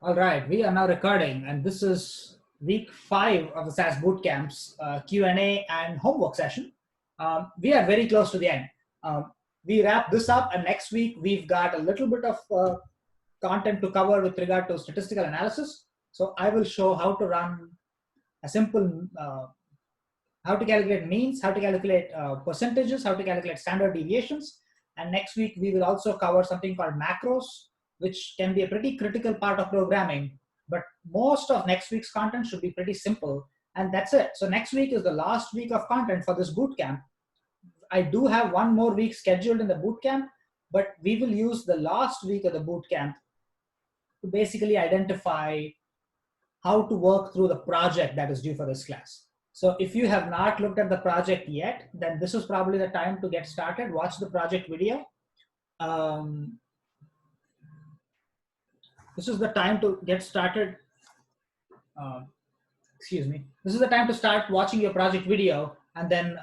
All right, we are now recording, and this is week 5 of the SAS Bootcamp's Q&A and homework session. We are very close to the end. We wrap this up, and next week we've got a little bit of content to cover with regard to statistical analysis. So I will show how to run a simple, how to calculate means, how to calculate percentages, how to calculate standard deviations. And next week we will also cover something called macros, which can be a pretty critical part of programming. But most of next week's content should be pretty simple. And that's it. So next week is the last week of content for this bootcamp. I do have one more week scheduled in the bootcamp, but we will use the last week of the bootcamp to basically identify how to work through the project that is due for this class. So if you have not looked at the project yet, then this is probably the time to get started. Watch the project video. This is the time to get started. Excuse me. This is the time to start watching your project video and then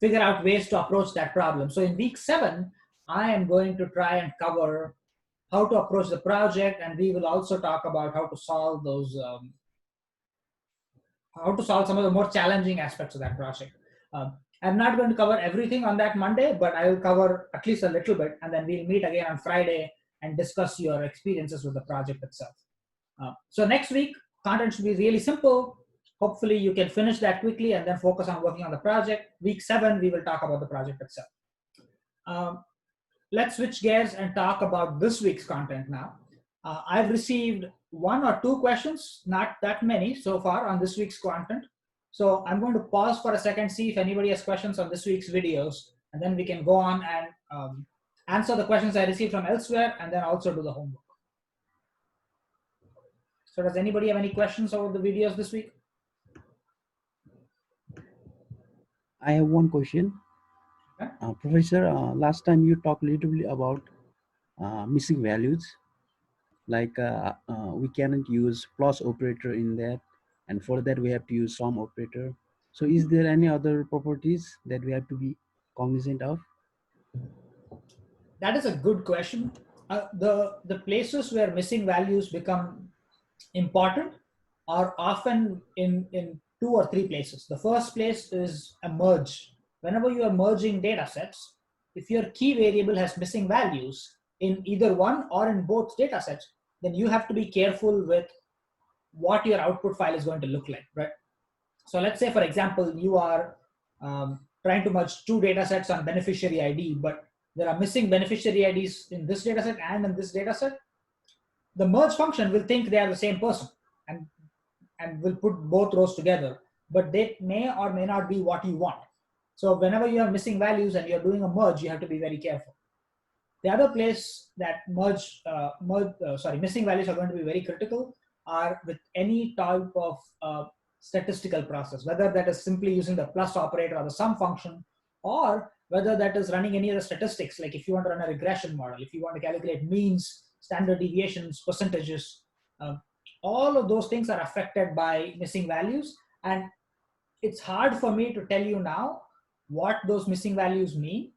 figure out ways to approach that problem. So in week 7, I am going to try and cover how to approach the project, and we will also talk about how to solve those, how to solve some of the more challenging aspects of that project. I'm not going to cover everything on that Monday, but I will cover at least a little bit, and then we'll meet again on Friday and discuss your experiences with the project itself. So next week, content should be really simple. Hopefully you can finish that quickly and then focus on working on the project. Week 7, we will talk about the project itself. Let's switch gears and talk about this week's content now. I've received 1 or 2 questions, not that many so far on this week's content. So I'm going to pause for a second, see if anybody has questions on this week's videos, and then we can go on and answer the questions I received from elsewhere and then also do the homework. So does anybody have any questions over the videos this week? I have one question. Okay. Professor, last time you talked a little bit about missing values, like we cannot use plus operator in that, and for that we have to use sum operator. So is there any other properties that we have to be cognizant of? That is a good question. The places where missing values become important are often in 2 or 3 places. The first place is a merge. Whenever you are merging data sets, if your key variable has missing values in either one or in both data sets, then you have to be careful with what your output file is going to look like, right? So let's say, for example, you are trying to merge 2 data sets on beneficiary ID, but there are missing beneficiary IDs in this data set and in this data set. The merge function will think they are the same person and will put both rows together, but they may or may not be what you want. So whenever you have missing values and you're doing a merge, you have to be very careful. The other place that missing values are going to be very critical are with any type of statistical process, whether that is simply using the plus operator or the sum function, or whether that is running any other statistics, like if you want to run a regression model, if you want to calculate means, standard deviations, percentages, all of those things are affected by missing values. And it's hard for me to tell you now what those missing values mean,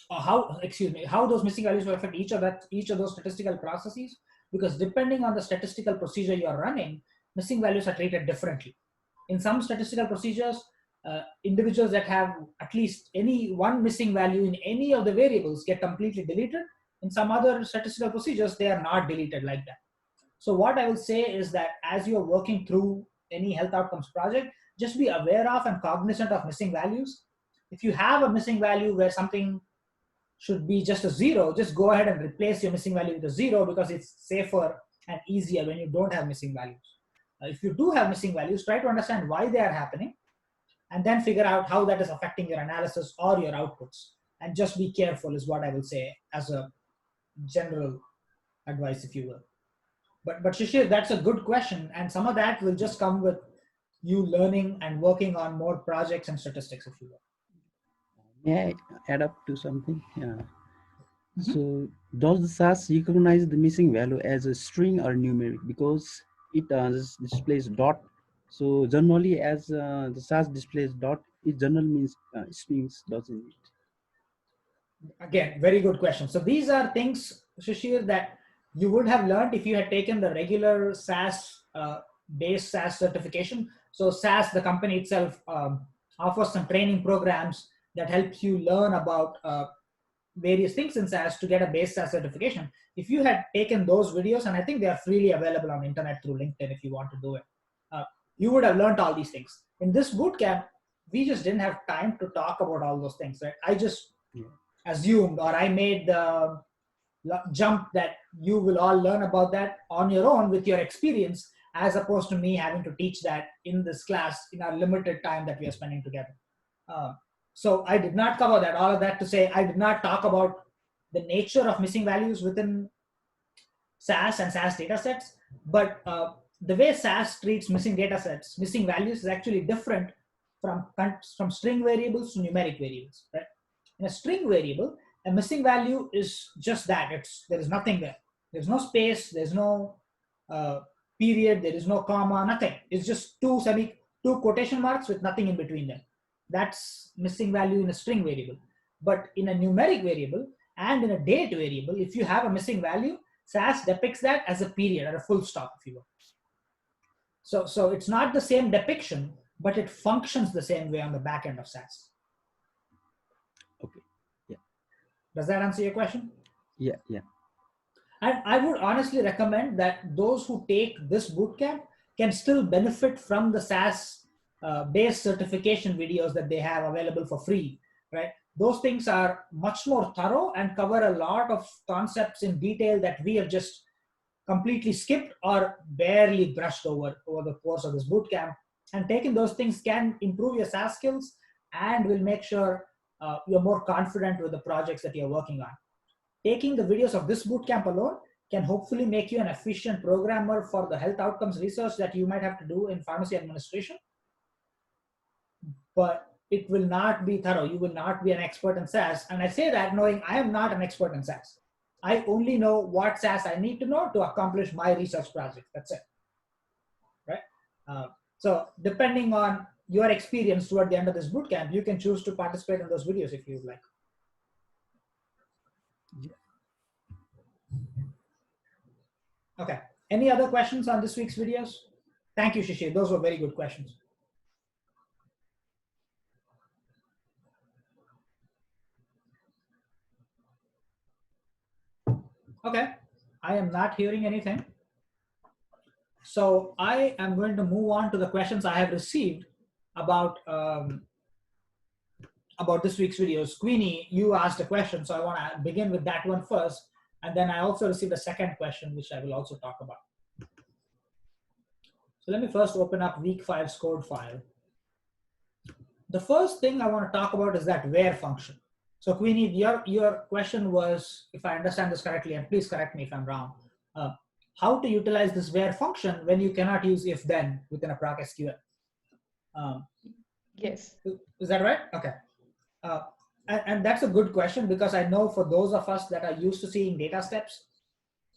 or how those missing values will affect each of those statistical processes, because depending on the statistical procedure you're running, missing values are treated differently. In some statistical procedures, individuals that have at least any one missing value in any of the variables get completely deleted. In some other statistical procedures, they are not deleted like that. So what I will say is that as you're working through any health outcomes project, just be aware of and cognizant of missing values. If you have a missing value where something should be just a 0, just go ahead and replace your missing value with a 0, because it's safer and easier when you don't have missing values. If you do have missing values, try to understand why they are happening and then figure out how that is affecting your analysis or your outputs. And just be careful is what I will say as a general advice, if you will. But Shishir, that's a good question. And some of that will just come with you learning and working on more projects and statistics, if you will. May I add up to something? Yeah. So does the SAS recognize the missing value as a string or numeric? Because it displays dot. So generally, as the SAS displays dot, it generally means strings, doesn't it? Again, very good question. So these are things, Shishir, that you would have learned if you had taken the regular SAS base SAS certification. So SAS, the company itself, offers some training programs that helps you learn about various things in SAS to get a base SAS certification. If you had taken those videos, and I think they are freely available on internet through LinkedIn if you want to do it, uh, you would have learned all these things. In this bootcamp, we just didn't have time to talk about all those things, right? I just assumed, or I made the jump that you will all learn about that on your own with your experience, as opposed to me having to teach that in this class in our limited time that we are spending together. So I did not cover that. All of that to say, I did not talk about the nature of missing values within SAS and SAS datasets, but the way SAS treats missing datasets, missing values, is actually different from string variables to numeric variables. Right? In a string variable, a missing value is just that. There is nothing there. There's no space. There's no period. There is no comma. Nothing. It's just two quotation marks with nothing in between them. That's missing value in a string variable. But in a numeric variable and in a date variable, if you have a missing value, SAS depicts that as a period or a full stop, if you will. So it's not the same depiction, but it functions the same way on the back end of SAS. Okay. Yeah. Does that answer your question? Yeah. And I would honestly recommend that those who take this bootcamp can still benefit from the SAS base certification videos that they have available for free, right? Those things are much more thorough and cover a lot of concepts in detail that we have just completely skipped or barely brushed over the course of this bootcamp. And taking those things can improve your SAS skills and will make sure you're more confident with the projects that you're working on. Taking the videos of this bootcamp alone can hopefully make you an efficient programmer for the health outcomes research that you might have to do in pharmacy administration. But it will not be thorough. You will not be an expert in SAS. And I say that knowing I am not an expert in SAS. I only know what SAS I need to know to accomplish my research project. That's it. Right? So depending on your experience toward the end of this bootcamp, you can choose to participate in those videos if you would like. Okay. Any other questions on this week's videos? Thank you, Shishir. Those were very good questions. Okay. I am not hearing anything. So I am going to move on to the questions I have received about this week's videos. Queenie, you asked a question, so I want to begin with that one first. And then I also received a second question, which I will also talk about. So let me first open up week 5's code file. The first thing I want to talk about is that where function. So Queenie, your question was, if I understand this correctly, and please correct me if I'm wrong, how to utilize this where function when you cannot use if then within a proc SQL. Yes. Is that right? Okay. And that's a good question, because I know for those of us that are used to seeing data steps,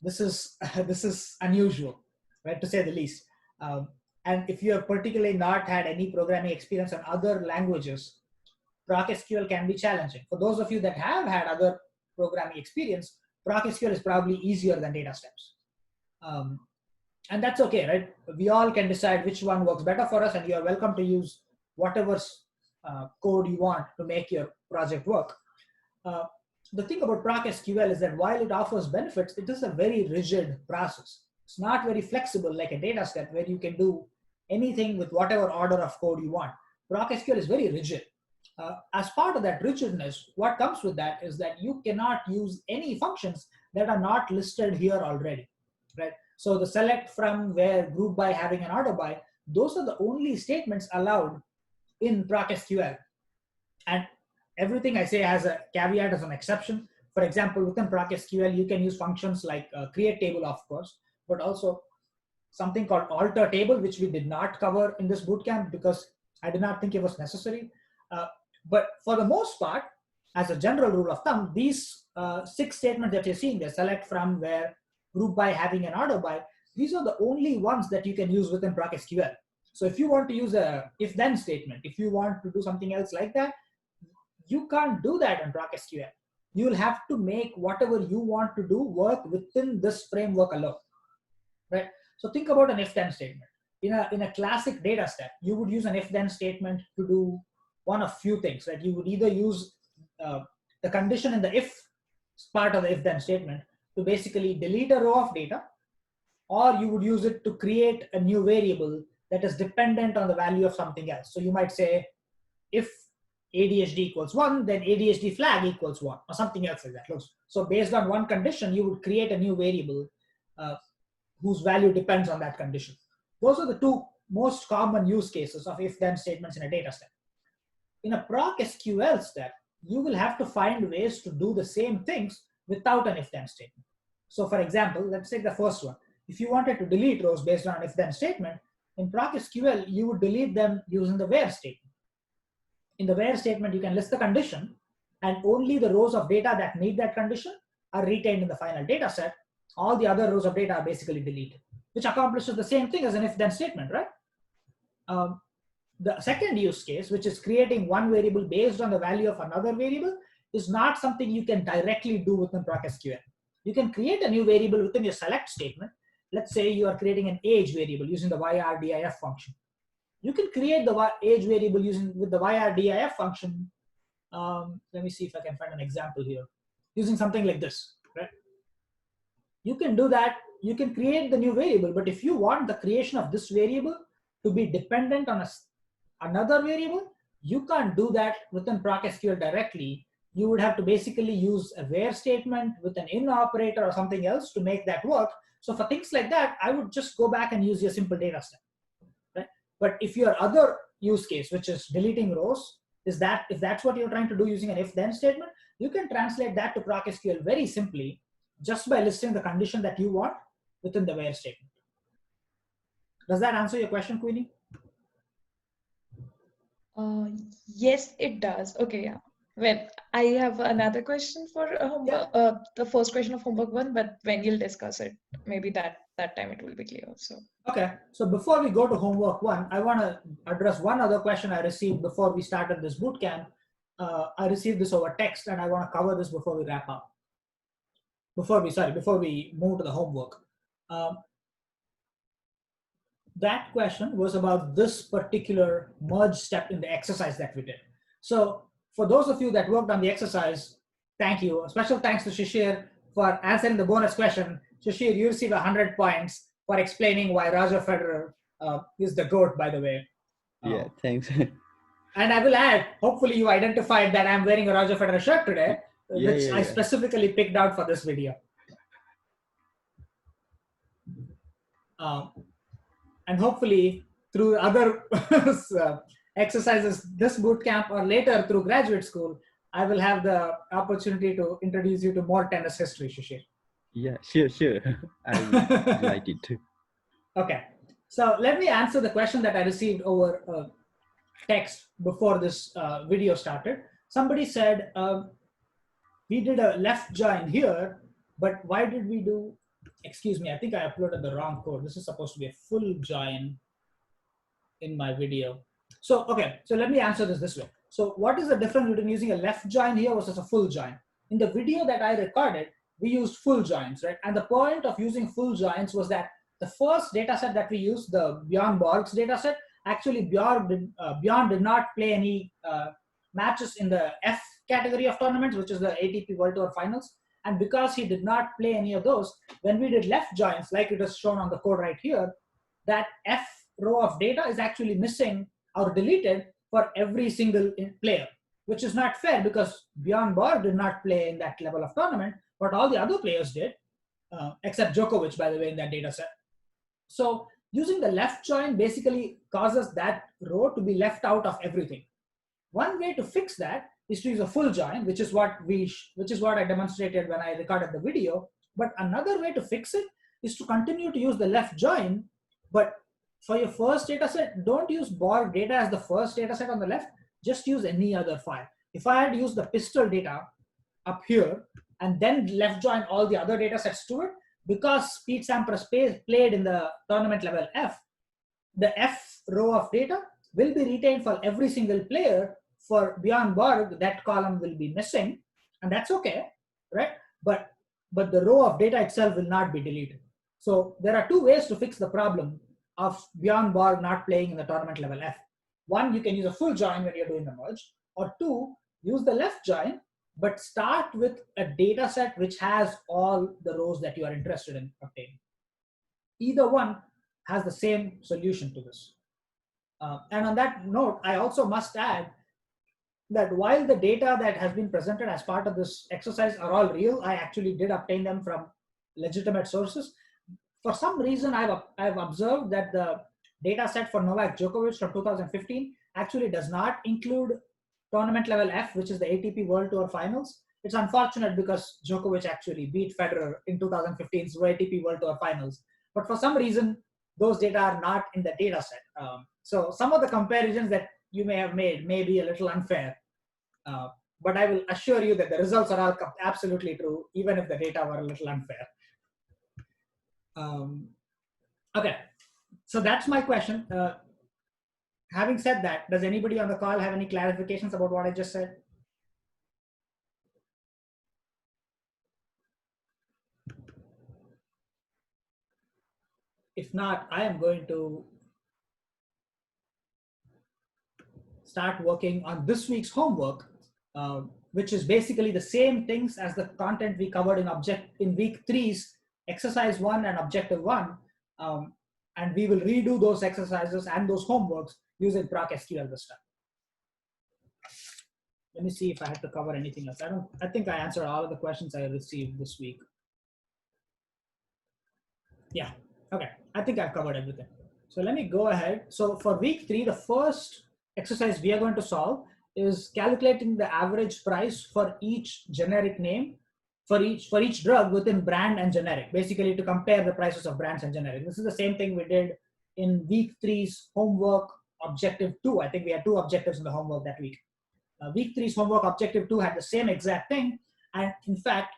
this is unusual, right, to say the least. And if you have particularly not had any programming experience on other languages, proc SQL can be challenging. For those of you that have had other programming experience, proc SQL is probably easier than data steps. And that's okay, right? We all can decide which one works better for us, and you are welcome to use whatever code you want to make your project work. The thing about proc SQL is that while it offers benefits, it is a very rigid process. It's not very flexible like a data step where you can do anything with whatever order of code you want. Proc SQL is very rigid. As part of that rigidness, what comes with that is that you cannot use any functions that are not listed here already, right? So the select from, where, group by, having, and auto by, those are the only statements allowed in proc SQL. And everything I say has a caveat, as an exception. For example, within proc SQL, you can use functions like create table, of course, but also something called alter table, which we did not cover in this bootcamp because I did not think it was necessary. But for the most part, as a general rule of thumb, these 6 statements that you're seeing there, select from, where, group by, having, and auto by, these are the only ones that you can use within proc SQL. So if you want to use a if-then statement, if you want to do something else like that, you can't do that in proc SQL. you'll have to make whatever you want to do work within this framework alone, right? So think about an if-then statement. In a classic data set, you would use an if-then statement to do one of few things, right? You would either use uh, the condition in the if part of the if-then statement to basically delete a row of data, or you would use it to create a new variable that is dependent on the value of something else. So you might say, if ADHD equals 1, then ADHD flag equals 1, or something else like that. So based on one condition, you would create a new variable uh, whose value depends on that condition. Those are the two most common use cases of if-then statements in a data set. In a proc SQL step, you will have to find ways to do the same things without an if-then statement. So for example, let's take the first one. If you wanted to delete rows based on an if-then statement, in proc SQL, you would delete them using the where statement. In the where statement, you can list the condition, and only the rows of data that meet that condition are retained in the final data set. All the other rows of data are basically deleted, which accomplishes the same thing as an if-then statement, right? The second use case, which is creating one variable based on the value of another variable, is not something you can directly do within proc SQL. You can create a new variable within your select statement. Let's say you are creating an age variable using the YRDIF function. You can create the age variable with the YRDIF function. Let me see if I can find an example here. Using something like this, right? You can do that. You can create the new variable, but if you want the creation of this variable to be dependent on another variable, you can't do that within proc SQL directly. You would have to basically use a where statement with an in operator or something else to make that work. So for things like that, I would just go back and use your simple data set. Right? But if your other use case, which is deleting rows, if that's what you're trying to do using an if-then statement, you can translate that to proc SQL very simply just by listing the condition that you want within the where statement. Does that answer your question, Queenie? Yes, it does. Okay, yeah. Well, I have another question for homework, the first question of homework one, but when you'll discuss it, maybe that time it will be clear. So okay. So before we go to homework one, I want to address one other question I received before we started this bootcamp. I received this over text, and I want to cover this before we wrap up. Before we move to the homework. That question was about this particular merge step in the exercise that we did. So for those of you that worked on the exercise, thank you. A special thanks to Shishir for answering the bonus question. Shishir, you receive 100 points for explaining why Roger Federer is the GOAT, by the way. Yeah, thanks. And I will add, hopefully you identified that I'm wearing a Roger Federer shirt today, which I specifically picked out for this video. And hopefully through other exercises this bootcamp or later through graduate school, I will have the opportunity to introduce you to more tennis history, Shishir. Yeah, sure. I'm delighted too. Okay, so let me answer the question that I received over text before this video started. Somebody said, we did a left join here, but why did we do, excuse me, I think I uploaded the wrong code. This is supposed to be a full join in my video. So, okay, so let me answer this way. So what is the difference between using a left join here versus a full join? In the video that I recorded, we used full joins, right? And the point of using full joins was that the first data set that we used, the Bjorn Borg's data set, actually Bjorn did not play any matches in the F category of tournaments, which is the ATP World Tour Finals. And because he did not play any of those, when we did left joins, like it is shown on the code right here, that F row of data is actually missing or deleted for every single player, which is not fair because Bjorn Borg did not play in that level of tournament, but all the other players did, except Djokovic, by the way, in that data set. So using the left join basically causes that row to be left out of everything. One way to fix that is to use a full join, which is what I demonstrated when I recorded the video. But another way to fix it is to continue to use the left join, but for your first data set, don't use Borg data as the first data set on the left, just use any other file. If I had used the pistol data up here and then left join all the other data sets to it, because Pete Sampras played in the tournament level F, the F row of data will be retained for every single player. For Bjorn Borg, that column will be missing. and that's okay, right? But the row of data itself will not be deleted. So there are two ways to fix the problem of beyond bar not playing in the tournament level F. One, you can use a full join when you're doing the merge, or two, use the left join, but start with a data set which has all the rows that you are interested in obtaining. Either one has the same solution to this. And on that note, I also must add that while the data that has been presented as part of this exercise are all real, I actually did obtain them from legitimate sources. For some reason, I've observed that the data set for Novak Djokovic from 2015 actually does not include tournament level F, which is the ATP World Tour Finals. It's unfortunate because Djokovic actually beat Federer in 2015's ATP World Tour Finals. But for some reason, those data are not in the data set. So some of the comparisons that you may have made may be a little unfair. But I will assure you that the results are all absolutely true, even if the data were a little unfair. Okay, so that's my question. Having said that, does anybody on the call have any clarifications about what I just said? If not, I am going to start working on this week's homework, which is basically the same things as the content we covered in week 3's exercise 1 and objective 1. And we will redo those exercises and those homeworks using Proc SQL this time. Let me see if I have to cover anything else. I think I answered all of the questions I received this week. Yeah, okay. I think I've covered everything. So let me go ahead. So for week 3, the first exercise we are going to solve is calculating the average price for each generic name for each drug within brand and generic, basically to compare the prices of brands and generic. This is the same thing we did in week 3's homework objective 2. I think we had 2 objectives in the homework that week. Week 3's homework objective 2 had the same exact thing. And in fact,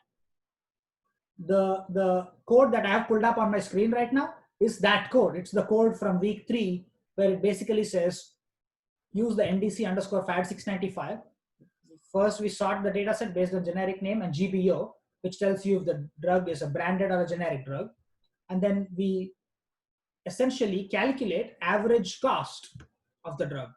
the code that I have pulled up on my screen right now is that code. It's the code from week 3 where it basically says, use the NDC underscore FAD 695. First, we sort the data set based on generic name and GBO, which tells you if the drug is a branded or a generic drug. And then we essentially calculate average cost of the drug.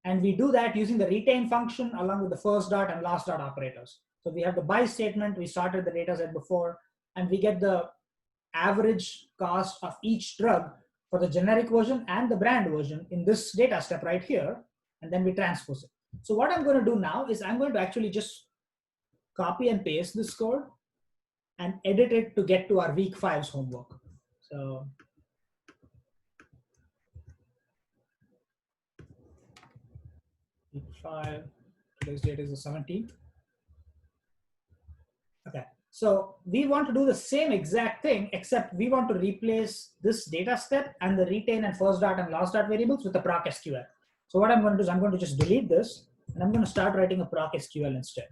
And we do that using the retain function along with the first dot and last dot operators. So we have the by statement, we sorted the data set before, and we get the average cost of each drug for the generic version and the brand version in this data step right here, and then we transpose it. So what I'm going to do now is I'm going to actually just copy and paste this code and edit it to get to our week 5's homework. So week 5, today's date is the 17th. Okay, so we want to do the same exact thing, except we want to replace this data step and the retain and first dot and last dot variables with the proc SQL. So what I'm going to do is I'm going to just delete this and I'm going to start writing a proc SQL instead.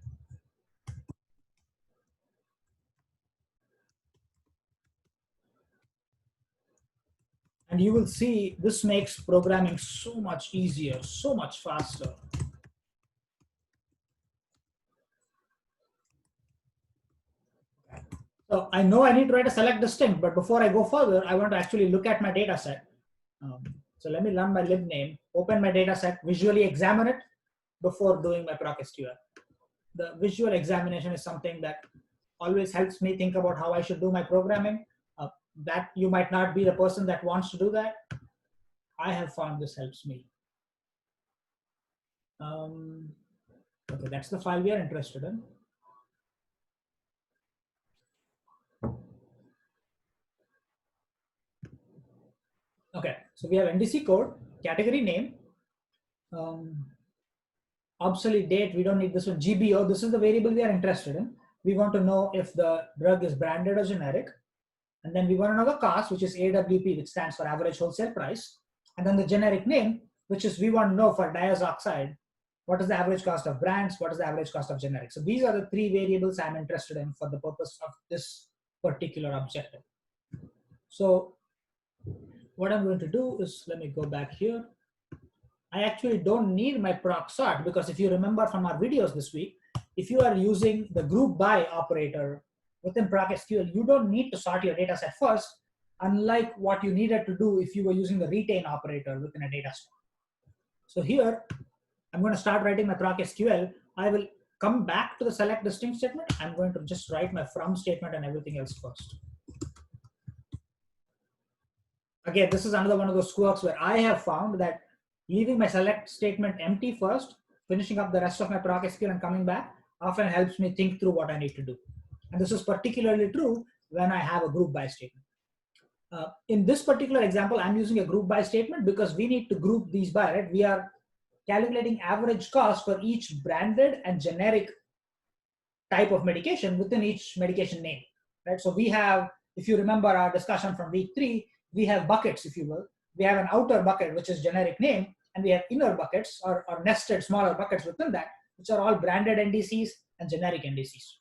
And you will see this makes programming so much easier, so much faster. So I know I need to write a select distinct, but before I go further, I want to actually look at my data set. So let me run my lib name, open my data set, visually examine it before doing my proc SQL. The visual examination is something that always helps me think about how I should do my programming. That you might not be the person that wants to do that. I have found this helps me. Okay, that's the file we are interested in. Okay, so we have NDC code, category name, obsolete date, we don't need this one, GBO, this is the variable we are interested in. We want to know if the drug is branded or generic. And then we want to know the cost, which is AWP, which stands for average wholesale price. And then the generic name, which is we want to know for diazoxide, what is the average cost of brands, what is the average cost of generic. So these are the 3 variables I'm interested in for the purpose of this particular objective. So what I'm going to do is, let me go back here. I actually don't need my proc sort because if you remember from our videos this week, if you are using the group by operator within ProcSQL, you don't need to sort your data set first, unlike what you needed to do if you were using the retain operator within a data set. So here, I'm going to start writing my ProcSQL. I will come back to the select distinct statement. I'm going to just write my from statement and everything else first. Again, this is another one of those quirks where I have found that leaving my select statement empty first, finishing up the rest of my ProcSQL and coming back, often helps me think through what I need to do. And this is particularly true when I have a group by statement. In this particular example, I'm using a group by statement because we need to group these by, right? We are calculating average cost for each branded and generic type of medication within each medication name, right? So we have, if you remember our discussion from week 3, we have buckets, if you will. We have an outer bucket, which is generic name, and we have inner buckets or nested smaller buckets within that, which are all branded NDCs and generic NDCs.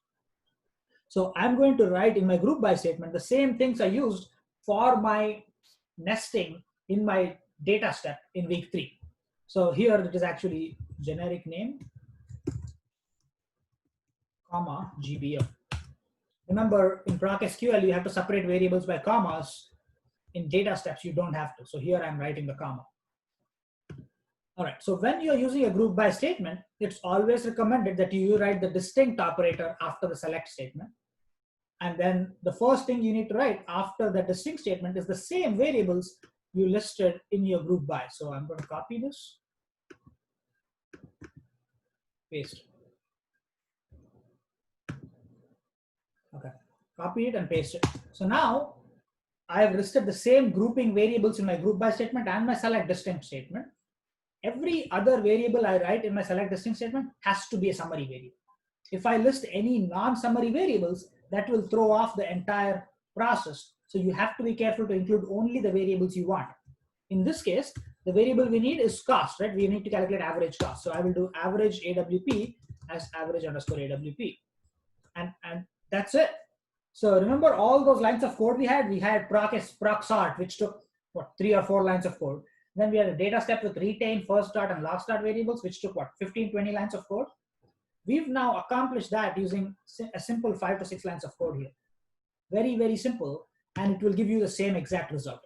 So I'm going to write in my group by statement the same things I used for my nesting in my data step in week 3. So here it is actually generic name, comma, GBM. Remember, in ProcSQL, you have to separate variables by commas. In data steps, you don't have to. So here I'm writing the comma. All right, so when you're using a group by statement, it's always recommended that you write the distinct operator after the select statement. And then the first thing you need to write after the distinct statement is the same variables you listed in your group by. So I'm going to copy this, paste. Okay, copy it and paste it. So now I have listed the same grouping variables in my group by statement and my select distinct statement. Every other variable I write in my select distinct statement has to be a summary variable. If I list any non-summary variables, that will throw off the entire process. So you have to be careful to include only the variables you want. In this case, the variable we need is cost, right? We need to calculate average cost. So I will do average AWP as average underscore AWP. And that's it. So remember all those lines of code we had proc sort, which took what, 3 or 4 lines of code. Then we had a data step with retain, first start, and last start variables, which took what, 15, 20 lines of code. We've now accomplished that using a simple 5 to 6 lines of code here. Very, very simple, and it will give you the same exact result.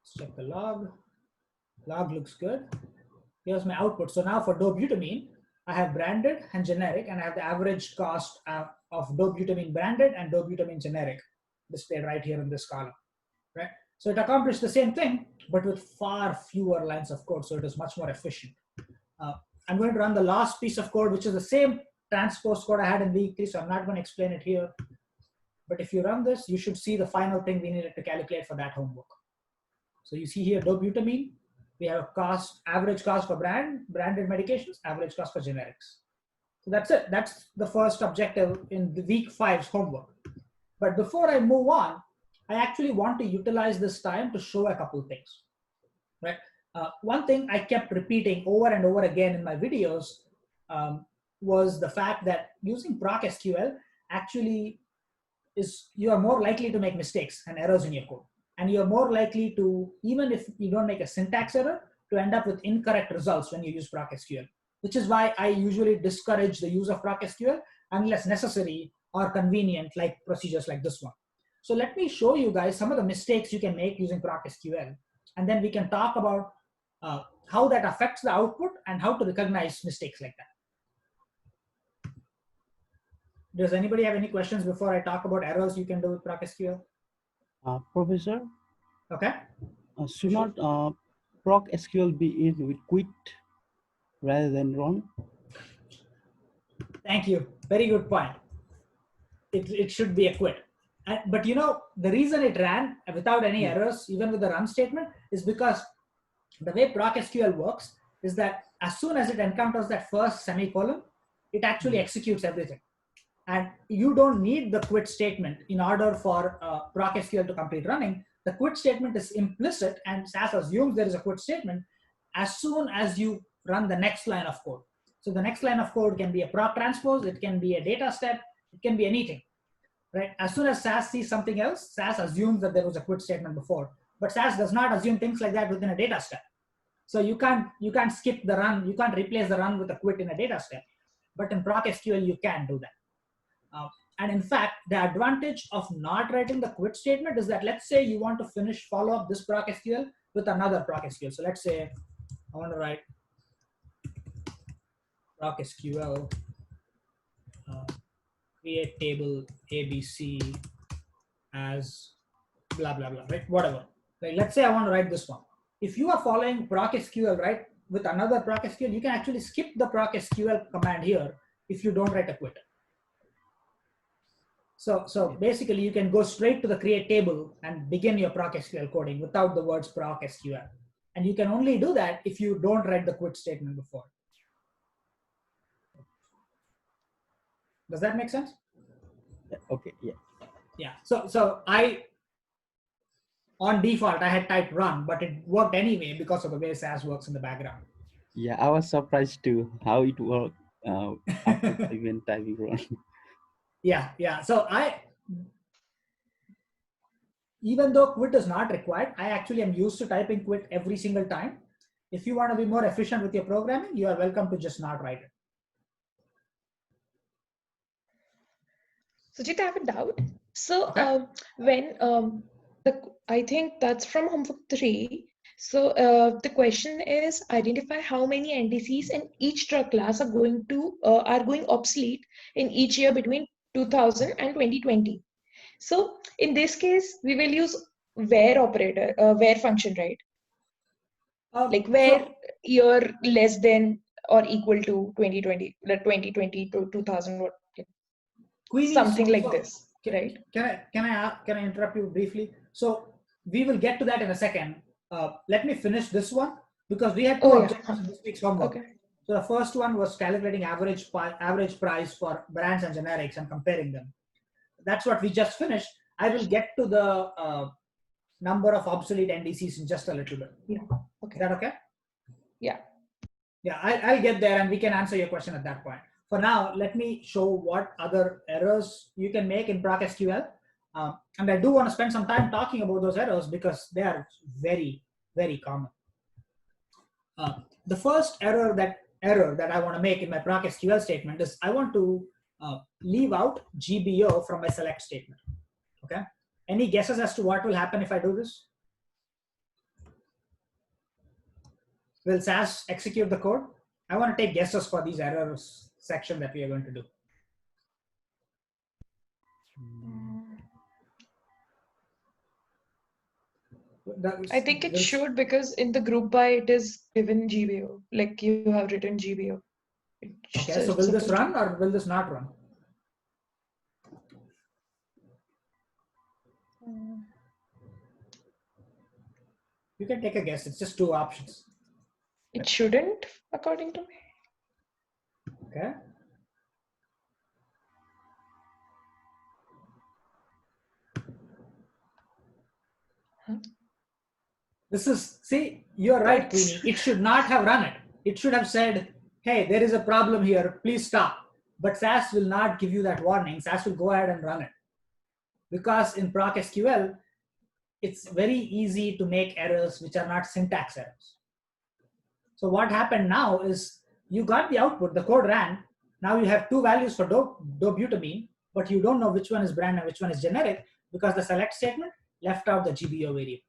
Let's check the log. Log looks good. Here's my output. So now for dobutamine, I have branded and generic, and I have the average cost of dobutamine branded and dobutamine generic displayed right here in this column, right? So it accomplished the same thing, but with far fewer lines of code, so it is much more efficient. I'm going to run the last piece of code, which is the same transpose code I had in week 3, so I'm not going to explain it here. But if you run this, you should see the final thing we needed to calculate for that homework. So you see here dobutamine, we have a cost, average cost for branded medications, average cost for generics. So that's it. That's the first objective in the week 5's homework. But before I move on, I actually want to utilize this time to show a couple things, right? One thing I kept repeating over and over again in my videos was the fact that using ProcSQL actually is, you are more likely to make mistakes and errors in your code. And you're more likely to, even if you don't make a syntax error, to end up with incorrect results when you use ProcSQL, which is why I usually discourage the use of ProcSQL unless necessary or convenient, like procedures like this one. So let me show you guys some of the mistakes you can make using ProcSQL, and then we can talk about how that affects the output and how to recognize mistakes like that. Does anybody have any questions before I talk about errors you can do with ProcSQL? Professor, Okay. should not ProcSQL be in with quit rather than run? Thank you. Very good point. It should be a quit. But you know, the reason it ran without any errors, even with the run statement, is because the way ProcSQL works is that as soon as it encounters that first semicolon, it actually executes everything. And you don't need the quit statement in order for ProcSQL to complete running. The quit statement is implicit, and SAS assumes there is a quit statement as soon as you run the next line of code. So the next line of code can be a proc transpose, it can be a data step, it can be anything, right? As soon as SAS sees something else, SAS assumes that there was a quit statement before. But SAS does not assume things like that within a data step. So you can't skip the run, you can't replace the run with a quit in a data step. But in ProcSQL, you can do that. And in fact, the advantage of not writing the quit statement is that, let's say you want to follow up this ProcSQL with another ProcSQL. So let's say I want to write ProcSQL, create table ABC as blah, blah, blah, right? Whatever. Like, let's say I want to write this one. If you are following ProcSQL, right, with another ProcSQL, you can actually skip the ProcSQL command here if you don't write a quit. So basically, you can go straight to the create table and begin your ProcSQL coding without the words ProcSQL. And you can only do that if you don't write the quit statement before. Does that make sense? Okay, yeah. Yeah. So on default, I had typed run, but it worked anyway because of the way SAS works in the background. Yeah, I was surprised too how it worked after even typing run. Yeah. So even though quit is not required, I actually am used to typing quit every single time. If you want to be more efficient with your programming, you are welcome to just not write it. Sujit, I have a doubt. So Okay. when I think that's from homework 3. So the question is identify how many NDCs in each truck class are going obsolete in each year between 2000 and 2020. So in this case, we will use where function, right? Like where So year less than or equal to 2020, like 2020 to 2000, Queenie, something like this, can, right? can I interrupt you briefly? So we will get to that in a second. Let me finish this one because we had two Oh yeah. objectives in this week's homework. Okay. So the first one was calculating average price for brands and generics and comparing them. That's what we just finished. I will get to the number of obsolete NDCs in just a little bit. Yeah. Okay. Is that okay? Yeah. Yeah, I'll get there and we can answer your question at that point. For now, let me show what other errors you can make in ProcSQL. And I do want to spend some time talking about those errors because they are very, very common. The first error that I want to make in my ProcSQL statement is I want to leave out GBO from my select statement. Okay. Any guesses as to what will happen if I do this? Will SAS execute the code? I want to take guesses for these errors section that we are going to do. I think it should, because in the group by it is given GBO, like you have written GBO. Okay, so will this run or will this not run? You can take a guess. It's just two options. It shouldn't, according to me. Okay. Huh? This is, see, you're right, Queenie. It should not have run it. It should have said, hey, there is a problem here. Please stop. But SAS will not give you that warning. SAS will go ahead and run it. Because in ProcSQL, it's very easy to make errors which are not syntax errors. So what happened now is you got the output, the code ran. Now you have two values for dobutamine, but you don't know which one is brand and which one is generic because the select statement left out the GBO variable.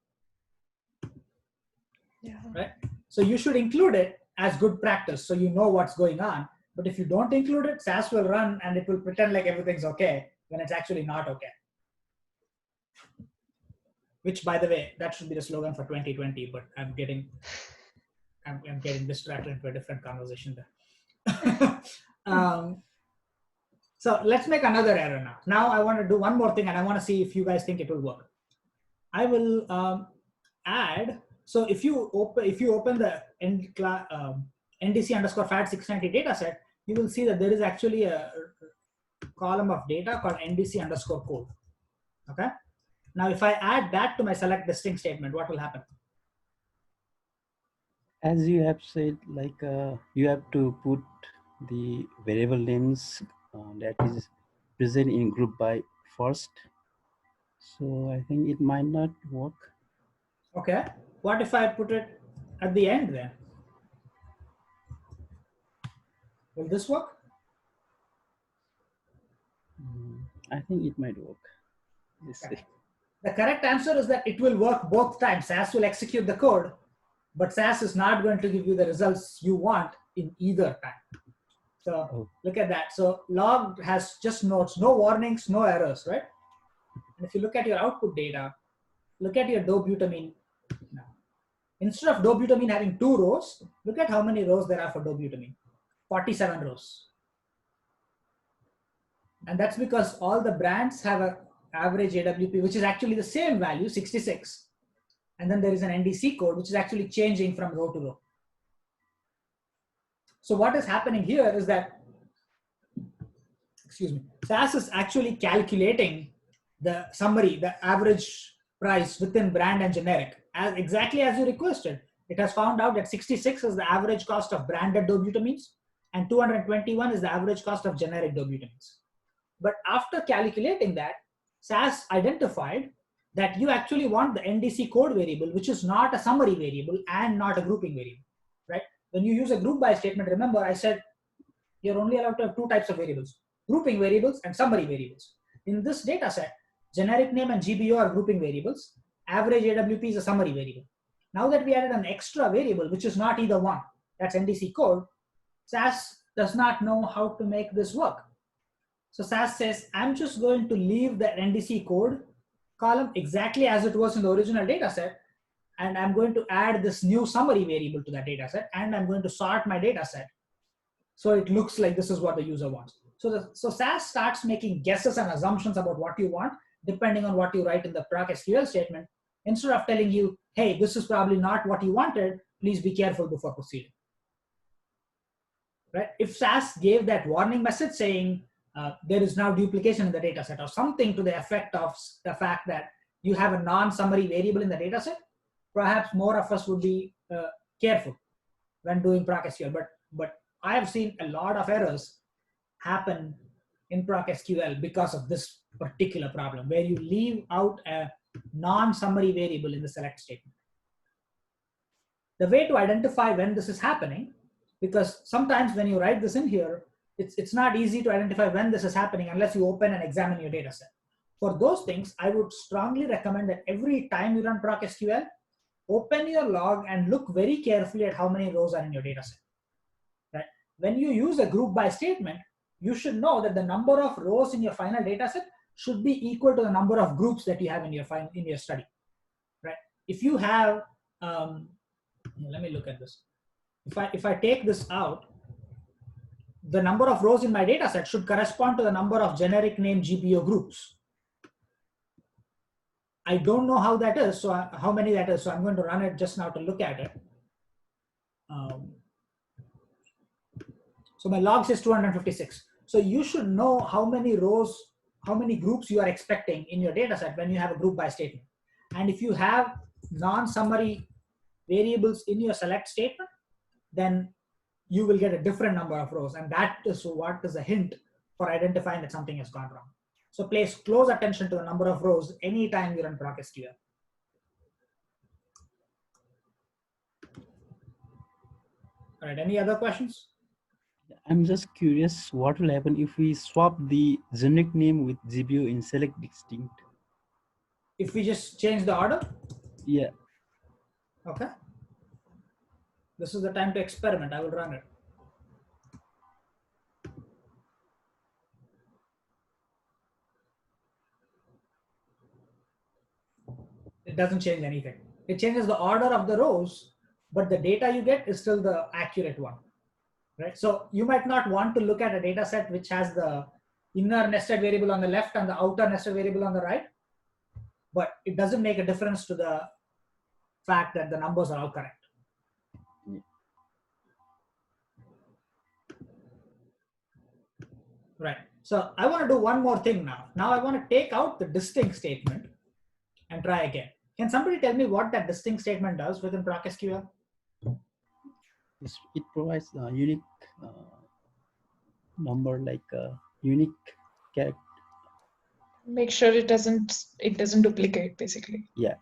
Yeah. Right? So you should include it as good practice so you know what's going on. But if you don't include it, SAS will run and it will pretend like everything's okay when it's actually not okay. Which, by the way, that should be the slogan for 2020, but I'm getting distracted into a different conversation there. So let's make another error now. Now I want to do one more thing and I want to see if you guys think it will work. I will add, so if you open the NDC underscore FAT 690 dataset, you will see that there is actually a column of data called NDC underscore code. Okay. Now, if I add that to my select distinct statement, what will happen? As you have said, like you have to put the variable names that is present in group by first. So I think it might not work. Okay. What if I put it at the end there. Will this work? I think it might work. Let's see. The correct answer is that it will work both times. SAS will execute the code, but SAS is not going to give you the results you want in either time. So look at that. So log has just notes, no warnings, no errors, right? And if you look at your output data, look at your dobutamine. Now, instead of dobutamine having 2 rows, look at how many rows there are for dobutamine. 47 rows. And that's because all the brands have an average AWP, which is actually the same value, 66. And then there is an NDC code, which is actually changing from row to row. So what is happening here is that, excuse me, SAS is actually calculating the summary, the average price within brand and generic, as exactly as you requested. It has found out that 66 is the average cost of branded dobutamines and 221 is the average cost of generic dobutamines. But after calculating that, SAS identified that you actually want the NDC code variable, which is not a summary variable and not a grouping variable, right? When you use a group by statement, remember I said you're only allowed to have 2 types of variables, grouping variables and summary variables. In this data set, generic name and GBO are grouping variables. Average AWP is a summary variable. Now that we added an extra variable, which is not either one, that's NDC code, SAS does not know how to make this work. So SAS says, I'm just going to leave the NDC code column exactly as it was in the original data set, and I'm going to add this new summary variable to that data set, and I'm going to sort my data set so it looks like this is what the user wants. So SAS starts making guesses and assumptions about what you want, depending on what you write in the proc SQL statement, instead of telling you, hey, this is probably not what you wanted, please be careful before proceeding. Right? If SAS gave that warning message saying, there is now duplication in the data set or something to the effect of the fact that you have a non-summary variable in the data set, perhaps more of us would be careful when doing proc SQL. But I have seen a lot of errors happen in proc SQL because of this particular problem, where you leave out a non-summary variable in the select statement. The way to identify when this is happening, because sometimes when you write this in here, it's not easy to identify when this is happening unless you open and examine your data set. For those things, I would strongly recommend that every time you run proc SQL, open your log and look very carefully at how many rows are in your data set. Right? When you use a group by statement, you should know that the number of rows in your final data set should be equal to the number of groups that you have in your study. Right? If you have, let me look at this. If I take this out, the number of rows in my data set should correspond to the number of generic name GPO groups. I don't know how that is, so how many that is. So I'm going to run it just now to look at it. So my log says 256. So you should know how many rows, how many groups you are expecting in your data set when you have a group by statement. And if you have non-summary variables in your select statement, then you will get a different number of rows. And that is what is a hint for identifying that something has gone wrong. So pay close attention to the number of rows anytime you run proc SQL. All right, any other questions? I'm just curious what will happen if we swap the generic name with GBO in select distinct. If we just change the order? Yeah. Okay. This is the time to experiment. I will run it. It doesn't change anything. It changes the order of the rows, but the data you get is still the accurate one. Right? So you might not want to look at a data set which has the inner nested variable on the left and the outer nested variable on the right, but it doesn't make a difference to the fact that the numbers are all correct. Right. So I want to do one more thing now. Now I want to take out the distinct statement and try again. Can somebody tell me what that distinct statement does within proc SQL? It provides a unique number, like a unique character. Make sure it doesn't duplicate, basically. Yeah.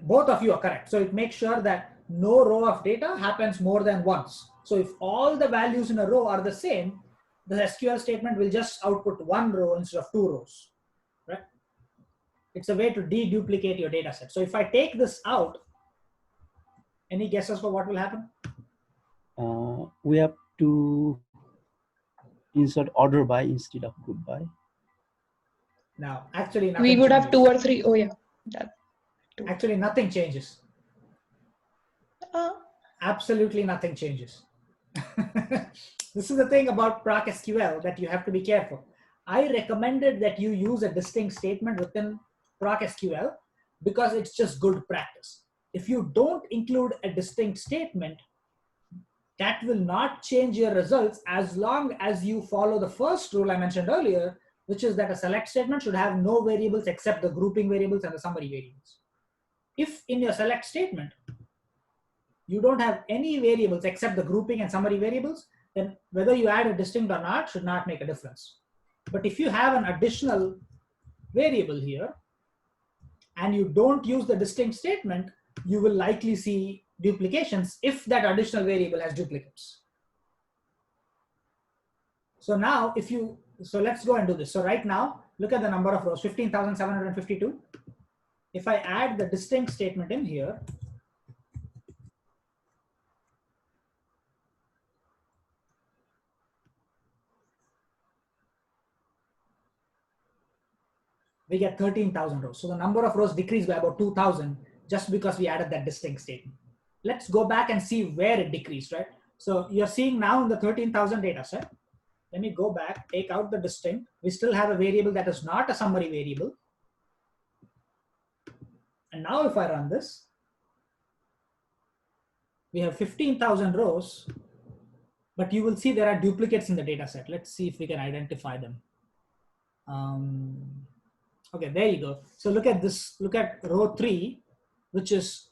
Both of you are correct. So it makes sure that no row of data happens more than once. So if all the values in a row are the same, the SQL statement will just output one row instead of two rows, right? It's a way to deduplicate your data set. So if I take this out, any guesses for what will happen? We have to insert order by instead of group by. Now, actually We nothing would have changes. 2 or 3. Oh yeah, that too. Actually nothing changes. Uh, Absolutely nothing changes. This is the thing about Proc SQL that you have to be careful. I recommended that you use a distinct statement within Proc SQL because it's just good practice. If you don't include a distinct statement, that will not change your results as long as you follow the first rule I mentioned earlier, which is that a select statement should have no variables except the grouping variables and the summary variables. If in your select statement, you don't have any variables except the grouping and summary variables, then whether you add a distinct or not should not make a difference. But if you have an additional variable here and you don't use the distinct statement, you will likely see duplications if that additional variable has duplicates. So now so let's go and do this. So right now, look at the number of rows, 15,752. If I add the distinct statement in here, we get 13,000 rows. So the number of rows decreased by about 2,000 just because we added that distinct statement. Let's go back and see where it decreased, right? So you're seeing now in the 13,000 data set, let me go back, take out the distinct. We still have a variable that is not a summary variable. And now if I run this, we have 15,000 rows, but you will see there are duplicates in the data set. Let's see if we can identify them. Okay, there you go. So look at this, look at row 3, which is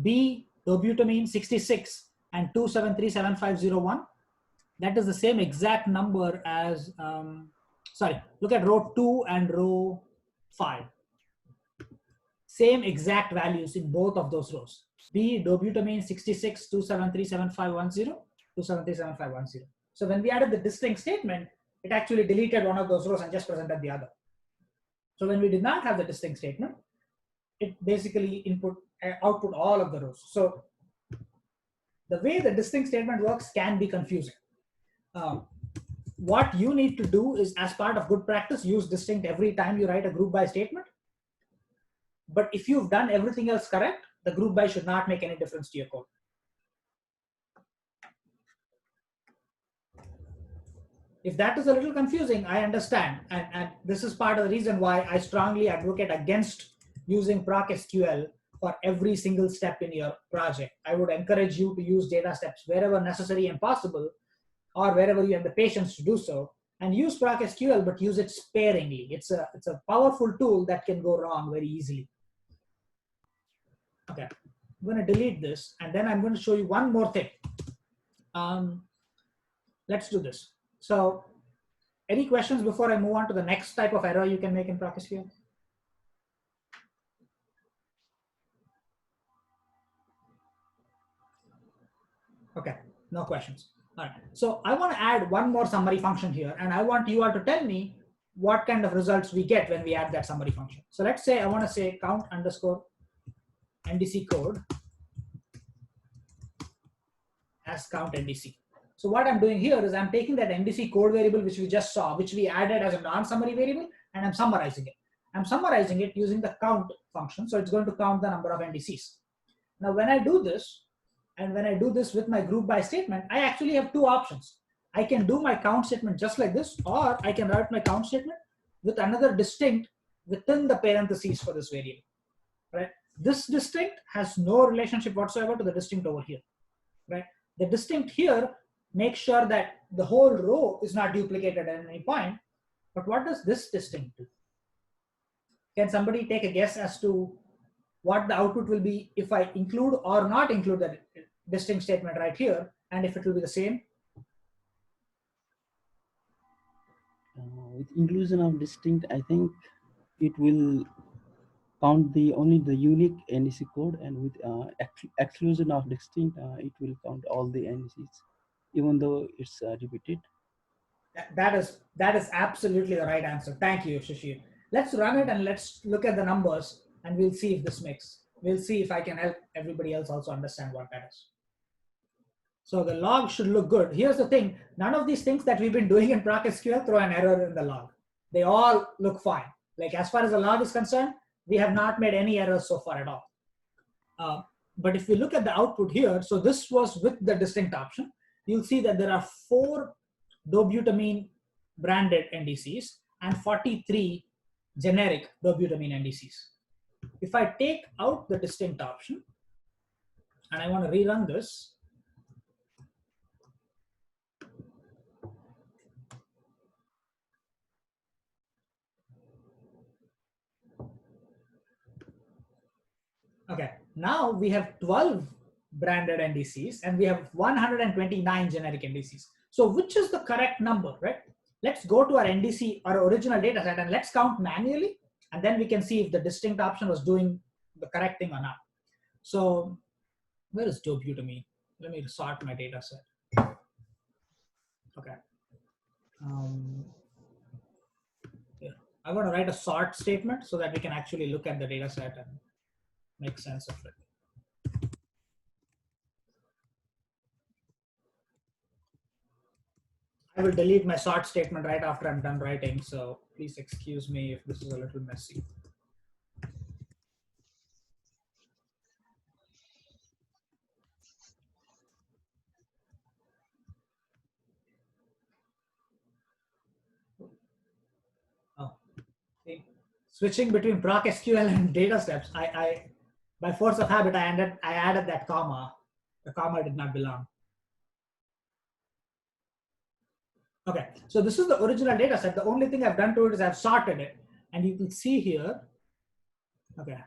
B dobutamine 66 and 2737501. That is the same exact number as, look at row 2 and row 5. Same exact values in both of those rows. B dobutamine 66 2737510, 2737510. So when we added the distinct statement, it actually deleted one of those rows and just presented the other. So when we did not have the distinct statement, it basically output all of the rows. So the way the distinct statement works can be confusing. What you need to do is, as part of good practice, use distinct every time you write a group by statement. But if you've done everything else correct, the group by should not make any difference to your code. If that is a little confusing, I understand. And this is part of the reason why I strongly advocate against using Proc SQL for every single step in your project. I would encourage you to use data steps wherever necessary and possible, or wherever you have the patience to do so, and use Proc SQL, but use it sparingly. It's a powerful tool that can go wrong very easily. Okay, I'm going to delete this, and then I'm going to show you one more thing. Let's do this. So any questions before I move on to the next type of error you can make in Proc SQL? Okay, no questions. All right, so I want to add one more summary function here, and I want you all to tell me what kind of results we get when we add that summary function. So let's say I want to say count underscore NDC code as count NDC. So what I'm doing here is I'm taking that NDC code variable which we just saw, which we added as a non-summary variable, and I'm summarizing it. I'm summarizing it using the count function, so it's going to count the number of NDCs. Now when I do this, and when I do this with my group by statement, I actually have two options. I can do my count statement just like this, or I can write my count statement with another distinct within the parentheses for this variable, right? This distinct has no relationship whatsoever to the distinct over here, right? The distinct here makes sure that the whole row is not duplicated at any point. But what does this distinct do? Can somebody take a guess as to what the output will be if I include or not include the distinct statement right here, and if it will be the same? With inclusion of distinct, I think it will count the only the unique NDC code, and with exclusion of distinct, it will count all the NDCs, even though it's repeated. That is absolutely the right answer. Thank you, Shashir. Let's run it and let's look at the numbers, and we'll see if this makes. We'll see if I can help everybody else also understand what that is. So the log should look good. Here's the thing: none of these things that we've been doing in ProcSQL throw an error in the log. They all look fine. Like as far as the log is concerned, we have not made any errors so far at all. But if we look at the output here, so this was with the distinct option, you'll see that there are 4 dobutamine branded NDCs and 43 generic dobutamine NDCs. If I take out the distinct option and I want to rerun this, okay, now we have 12 branded NDCs and we have 129 generic NDCs. So which is the correct number, right? Let's go to our NDC, our original data set, and let's count manually, and then we can see if the distinct option was doing the correct thing or not. So where is dobutamine? Let me sort my data set. Okay. Yeah. I want to write a sort statement so that we can actually look at the data set and make sense of it. I will delete my sort statement right after I'm done writing, so please excuse me if this is a little messy. Oh, see, switching between ProcSQL and data steps, I by force of habit, I added that comma. The comma did not belong. Okay, so this is the original data set. The only thing I've done to it is I've sorted it. And you can see here, okay,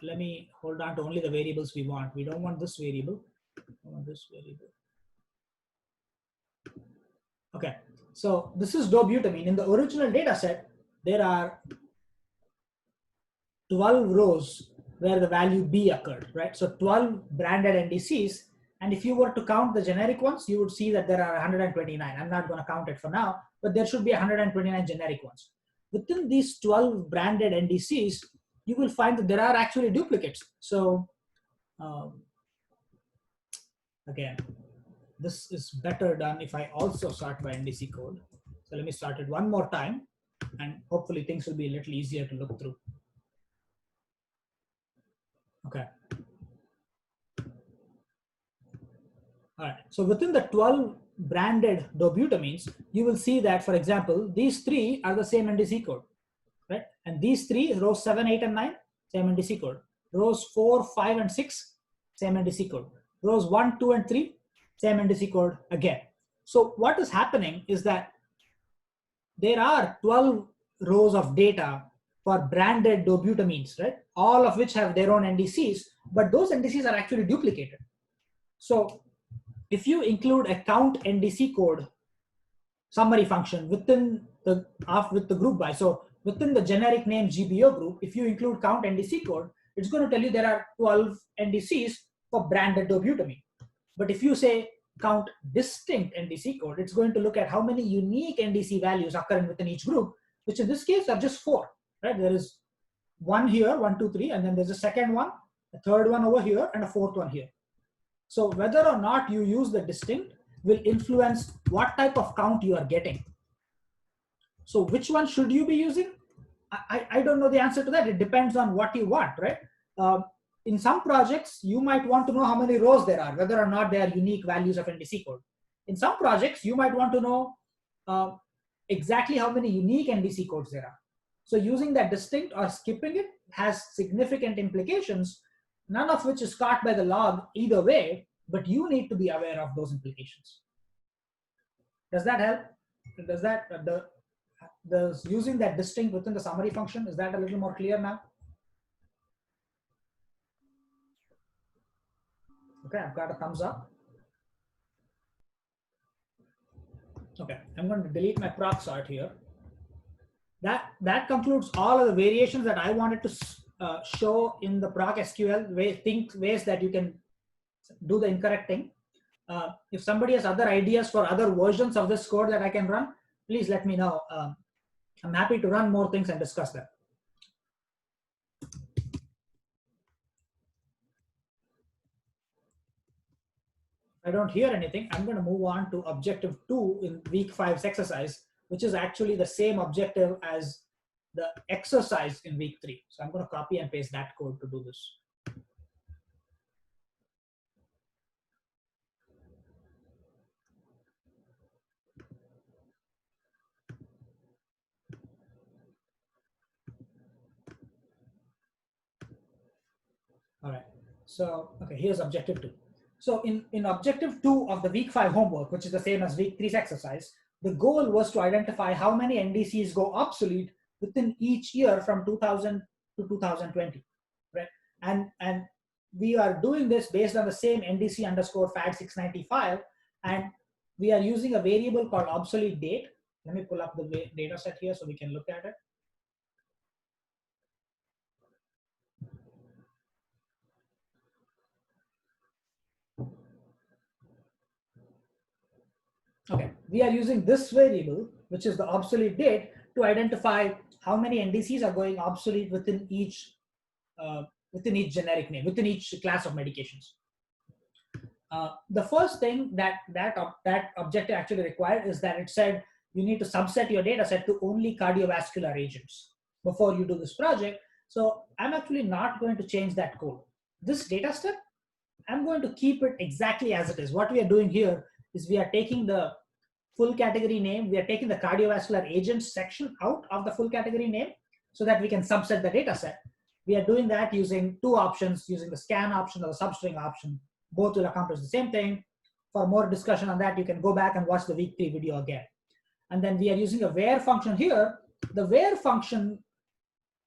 let me hold on to only the variables we want. We don't want this variable. I want this variable. Okay, so this is dobutamine. In the original data set, there are 12 rows where the value B occurred, right? So 12 branded NDCs. And if you were to count the generic ones, you would see that there are 129. I'm not going to count it for now, but there should be 129 generic ones. Within these 12 branded NDCs, you will find that there are actually duplicates. So again, this is better done if I also sort by NDC code. So let me start it one more time, and hopefully things will be a little easier to look through. Okay. All right. So within the 12 branded dobutamines, you will see that, for example, these 3 are the same NDC code, right? And these 3, rows 7, 8, and 9, same NDC code. Rows 4, 5, and 6, same NDC code. Rows 1, 2, and 3, same NDC code again. So what is happening is that there are 12 rows of data for branded dobutamines, right? All of which have their own NDCs, but those NDCs are actually duplicated. So if you include a count NDC code summary function within the with the group by, so within the generic name GBO group, if you include count NDC code, it's going to tell you there are 12 NDCs for branded dobutamine. But if you say count distinct NDC code, it's going to look at how many unique NDC values occurring within each group, which in this case are just 4, right? There is one here, 1, 2, 3, and then there's a second one, a third one over here, and a fourth one here. So whether or not you use the distinct will influence what type of count you are getting. So which one should you be using? I don't know the answer to that. It depends on what you want, right? In some projects, you might want to know how many rows there are, whether or not they are unique values of NDC code. In some projects, you might want to know exactly how many unique NDC codes there are. So using that distinct or skipping it has significant implications, none of which is caught by the log either way, but you need to be aware of those implications. Does that help? Does that, does using that distinct within the summary function, is that a little more clear now? Okay, I've got a thumbs up. Okay, I'm going to delete my proc sort here. That concludes all of the variations that I wanted to show in the proc SQL ways that you can do the incorrect thing. If somebody has other ideas for other versions of this code that I can run, please let me know. I'm happy to run more things and discuss them. If I don't hear anything, I'm going to move on to objective 2 in week 5's exercise, which is actually the same objective as the exercise in week 3. So I'm going to copy and paste that code to do this. All right. So, okay, here's objective 2. So in objective 2 of the week 5 homework, which is the same as week 3's exercise, the goal was to identify how many NDCs go obsolete within each year from 2000 to 2020, right? And we are doing this based on the same NDC underscore fad 695, and we are using a variable called obsolete date. Let me pull up the data set here so we can look at it. Okay, we are using this variable, which is the obsolete date, to identify how many NDCs are going obsolete within each generic name, within each class of medications. The first thing that objective actually required is that it said you need to subset your data set to only cardiovascular agents before you do this project. So I'm actually not going to change that code. This data step, I'm going to keep it exactly as it is. What we are doing here is we are taking the full category name, we are taking the cardiovascular agents section out of the full category name so that we can subset the data set. We are doing that using two options, using the scan option or the substring option. Both will accomplish the same thing. For more discussion on that, you can go back and watch the week 3 video again. And then we are using a where function here. The where function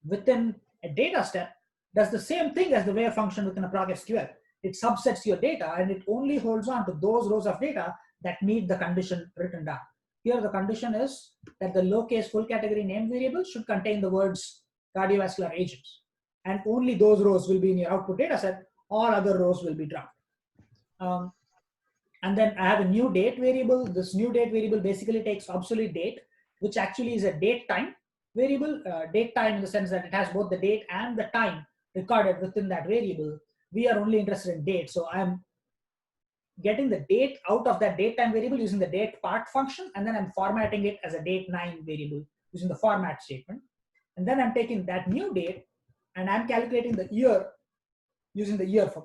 within a data step does the same thing as the where function within a proc SQL. It subsets your data and it only holds on to those rows of data that meet the condition written down. Here the condition is that the lowercase full category name variable should contain the words cardiovascular agents. And only those rows will be in your output data set, all other rows will be dropped. And then I have a new date variable. This new date variable basically takes obsolete date, which actually is a date time variable. Date time in the sense that it has both the date and the time recorded within that variable. We are only interested in date. So I'm getting the date out of that date time variable using the date part function, and then I'm formatting it as a date9 variable using the format statement. And then I'm taking that new date and I'm calculating the year using the year function.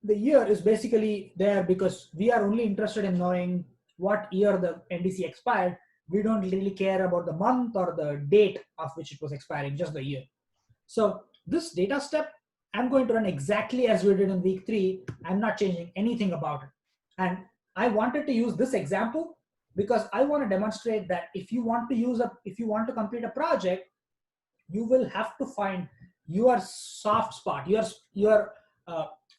The year is basically there because we are only interested in knowing what year the NDC expired. We don't really care about the month or the date of which it was expiring, just the year. So this data step, I'm going to run exactly as we did in week 3. I'm not changing anything about it. And I wanted to use this example because I want to demonstrate that if you want to complete a project, you will have to find your soft spot, your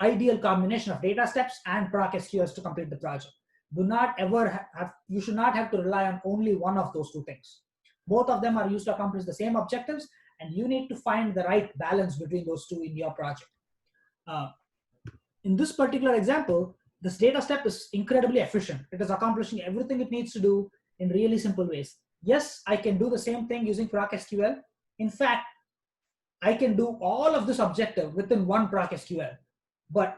ideal combination of data steps and proc SQLs to complete the project. You should not have to rely on only one of those two things. Both of them are used to accomplish the same objectives, and you need to find the right balance between those two in your project. In this particular example, this data step is incredibly efficient. It is accomplishing everything it needs to do in really simple ways. Yes, I can do the same thing using proc SQL. In fact, I can do all of this objective within one proc SQL. But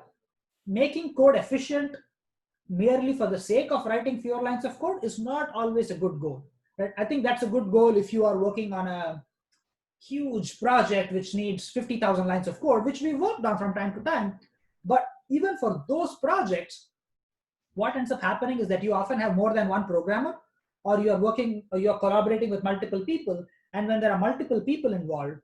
making code efficient merely for the sake of writing fewer lines of code is not always a good goal. Right? I think that's a good goal if you are working on a huge project which needs 50,000 lines of code, which we worked on from time to time. But even for those projects, what ends up happening is that you often have more than one programmer, or you're collaborating with multiple people. And when there are multiple people involved,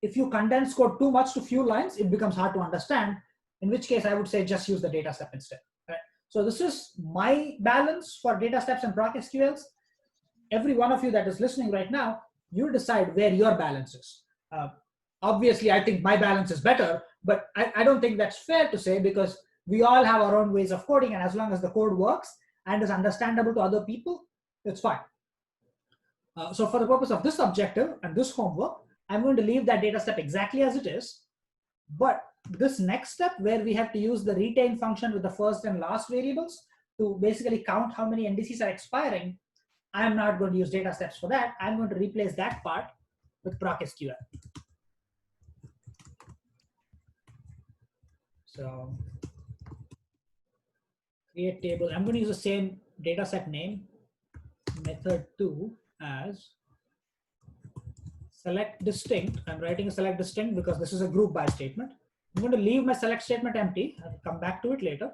if you condense code too much to few lines, it becomes hard to understand, in which case I would say just use the data step instead. Right? So this is my balance for data steps and proc SQLs. Every one of you that is listening right now, you decide where your balance is. Obviously, I think my balance is better, but I don't think that's fair to say because we all have our own ways of coding, and as long as the code works and is understandable to other people, it's fine. So for the purpose of this objective and this homework, I'm going to leave that data step exactly as it is. But this next step where we have to use the retain function with the first and last variables to basically count how many NDCs are expiring, I'm not going to use data steps for that. I'm going to replace that part with procSQL. So create table. I'm going to use the same data set name, method 2 as select distinct. I'm writing a select distinct because this is a group by statement. I'm going to leave my select statement empty. I'll come back to it later.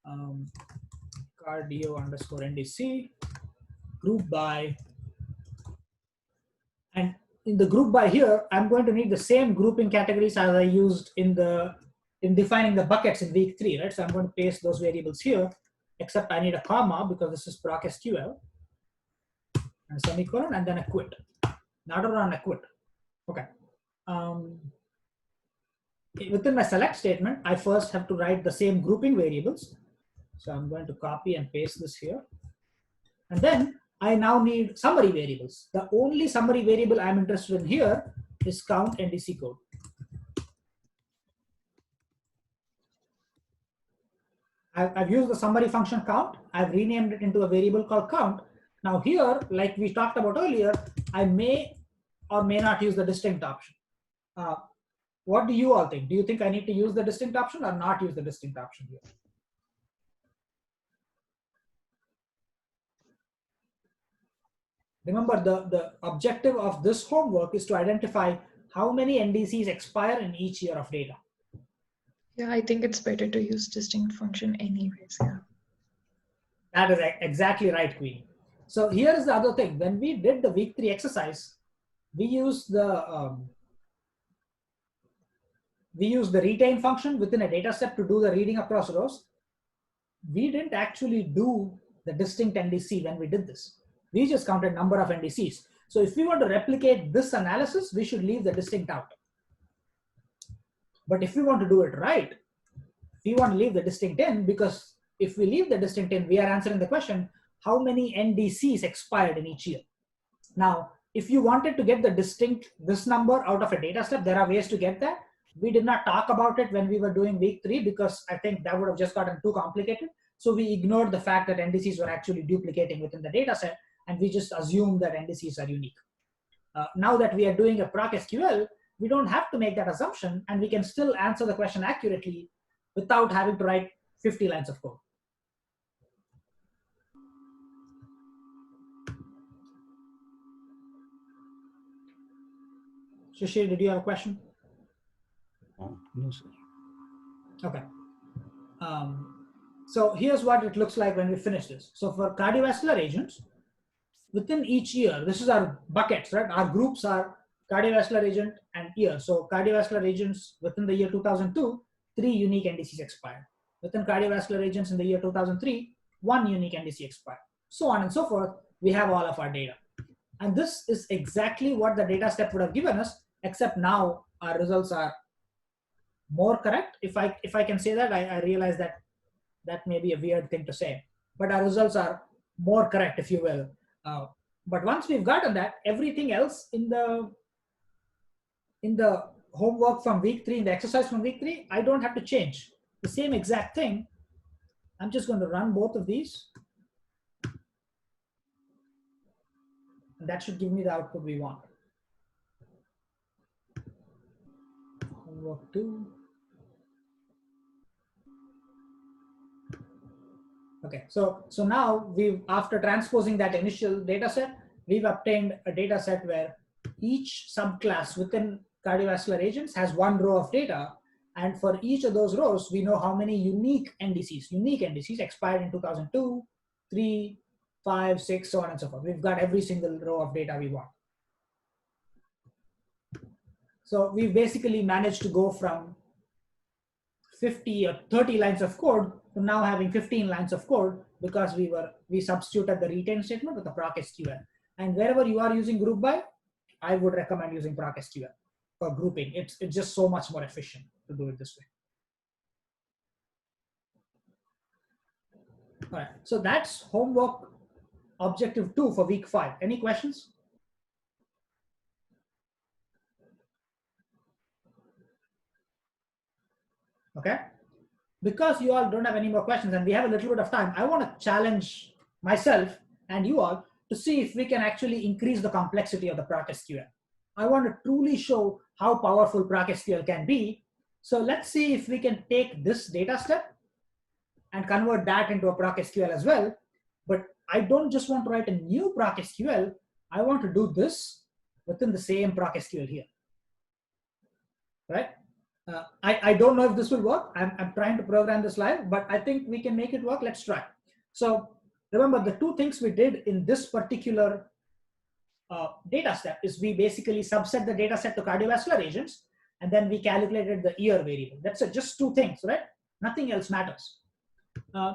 Cardio underscore NDC, group by. And in the group by here, I'm going to need the same grouping categories as I used in defining the buckets in week 3, right? So I'm going to paste those variables here, except I need a comma because this is procSQL, and a semicolon, and then a quit. Not around a quit. Okay. Within my select statement, I first have to write the same grouping variables. So I'm going to copy and paste this here. And then I now need summary variables. The only summary variable I'm interested in here is count NDC code. I've used the summary function count. I've renamed it into a variable called count. Now here, like we talked about earlier, I may or may not use the distinct option. What do you all think? Do you think I need to use the distinct option or not use the distinct option here? Remember, the objective of this homework is to identify how many NDCs expire in each year of data. Yeah, I think it's better to use distinct function anyways. Yeah. That is exactly right, Queen. So here is the other thing. When we did the week 3 exercise, we used the retain function within a data set to do the reading across rows. We didn't actually do the distinct NDC when we did this. We just counted number of NDCs. So if we want to replicate this analysis, we should leave the distinct out. But if we want to do it right, we want to leave the distinct in, because if we leave the distinct in, we are answering the question, how many NDCs expired in each year? Now, if you wanted to get the distinct, this number out of a data set, there are ways to get that. We did not talk about it when we were doing week 3 because I think that would have just gotten too complicated. So we ignored the fact that NDCs were actually duplicating within the data set, and we just assumed that NDCs are unique. Now that we are doing a procSQL, we don't have to make that assumption, and we can still answer the question accurately without having to write 50 lines of code. Shishir, did you have a question? No, sir. Okay. So here's what it looks like when we finish this. So for cardiovascular agents, within each year, this is our buckets, right? Our groups are cardiovascular agent and year. So cardiovascular agents within the year 2002, 3 unique NDCs expired. Within cardiovascular agents in the year 2003, 1 unique NDC expired. So on and so forth, we have all of our data. And this is exactly what the data step would have given us, except now our results are more correct. If I can say that, I realize that may be a weird thing to say, but our results are more correct, if you will. But once we've gotten that, everything else in the homework from week 3, in the exercise from week 3, I don't have to change. The same exact thing. I'm just going to run both of these. And that should give me the output we want. Homework 2. Okay, so now after transposing that initial data set, we've obtained a data set where each subclass within cardiovascular agents has 1 row of data. And for each of those rows, we know how many unique NDCs expired in 2002, 3, 5, 6, so on and so forth. We've got every single row of data we want. So we've basically managed to go from 50 or 30 lines of code to now having 15 lines of code because we substituted the retain statement with the procSQL. And wherever you are using group by, I would recommend using procSQL for grouping. It's just so much more efficient to do it this way. All right, so that's homework objective 2 for week 5. Any questions? Okay. Because you all don't have any more questions and we have a little bit of time, I want to challenge myself and you all to see if we can actually increase the complexity of the Proc SQL. I want to truly show how powerful Proc SQL can be. So let's see if we can take this data step and convert that into a Proc SQL as well. But I don't just want to write a new Proc SQL. I want to do this within the same Proc SQL here, right? I don't know if this will work. I'm trying to program this live, but I think we can make it work. Let's try. So remember, the two things we did in this particular data step is we basically subset the data set to cardiovascular agents, and then we calculated the year variable. That's just two things, right? Nothing else matters.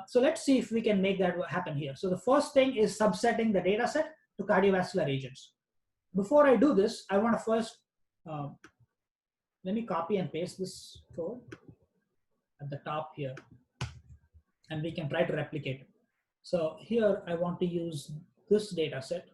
So let's see if we can make that happen here. So the first thing is subsetting the data set to cardiovascular agents. Before I do this, I want to first let me copy and paste this code at the top here, and we can try to replicate it. So here I want to use this data set.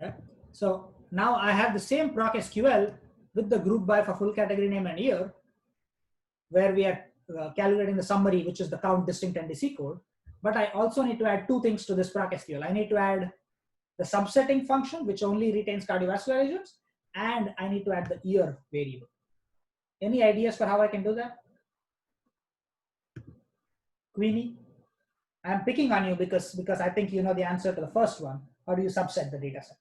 Okay. So now I have the same proc SQL with the group by for full category name and year, where we are calculating the summary, which is the count distinct NDC code. But I also need to add two things to this proc SQL. I need to add the subsetting function, which only retains cardiovascular agents, and I need to add the year variable. Any ideas for how I can do that? Queenie? I'm picking on you because I think you know the answer to the first one. How do you subset the data set?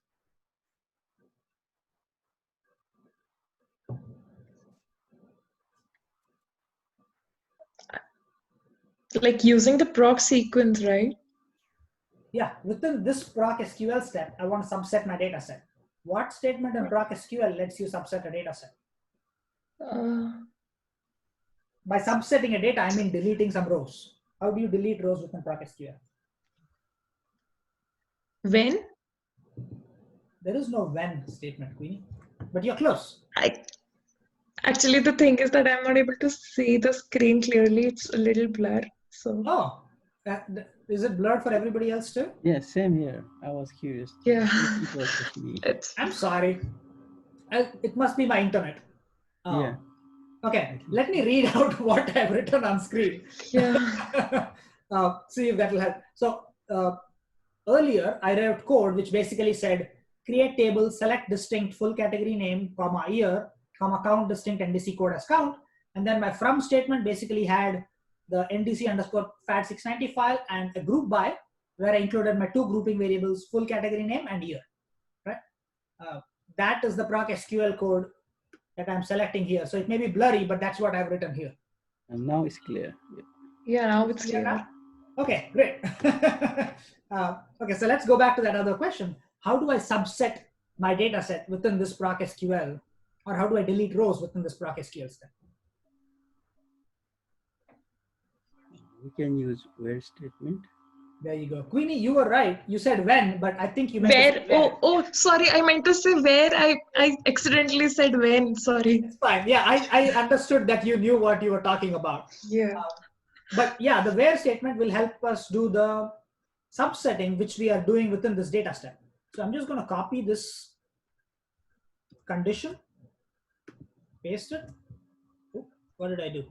Like using the proc sequence, right? Yeah, within this proc SQL step, I want to subset my data set. What statement in proc SQL lets you subset a data set? By subsetting a data, I mean deleting some rows. How do you delete rows within proc SQL? When? There is no when statement, Queenie, but you're close. Actually, the thing is that I'm not able to see the screen clearly. It's a little blur. So. Oh, is it blurred for everybody else too? Yeah, same here. I was curious. Yeah. It was just me. I'm sorry. It must be my internet. Yeah. Okay, let me read out what I've written on screen. Yeah. See if that will help. So earlier, I wrote code which basically said create table, select distinct full category name, comma year, comma count distinct NDC code as count. And then my from statement basically had the NDC underscore FAT690 file and a group by where I included my two grouping variables, full category name and year. Right? That is the proc SQL code that I'm selecting here. So it may be blurry, but that's what I've written here. And now it's clear. Yeah, now it's clear. Okay, great. Okay, so let's go back to that other question. How do I subset my data set within this proc SQL? Or how do I delete rows within this proc SQL step? We can use where statement. There you go. Queenie, you were right. You said when, but I think you meant Where? to say where. Oh, sorry. I meant to say where. I accidentally said when. Sorry. It's fine. Yeah, I understood that you knew what you were talking about. Yeah. But yeah, the where statement will help us do the subsetting, which we are doing within this data step. So I'm just going to copy this condition, paste it. Oop, what did I do?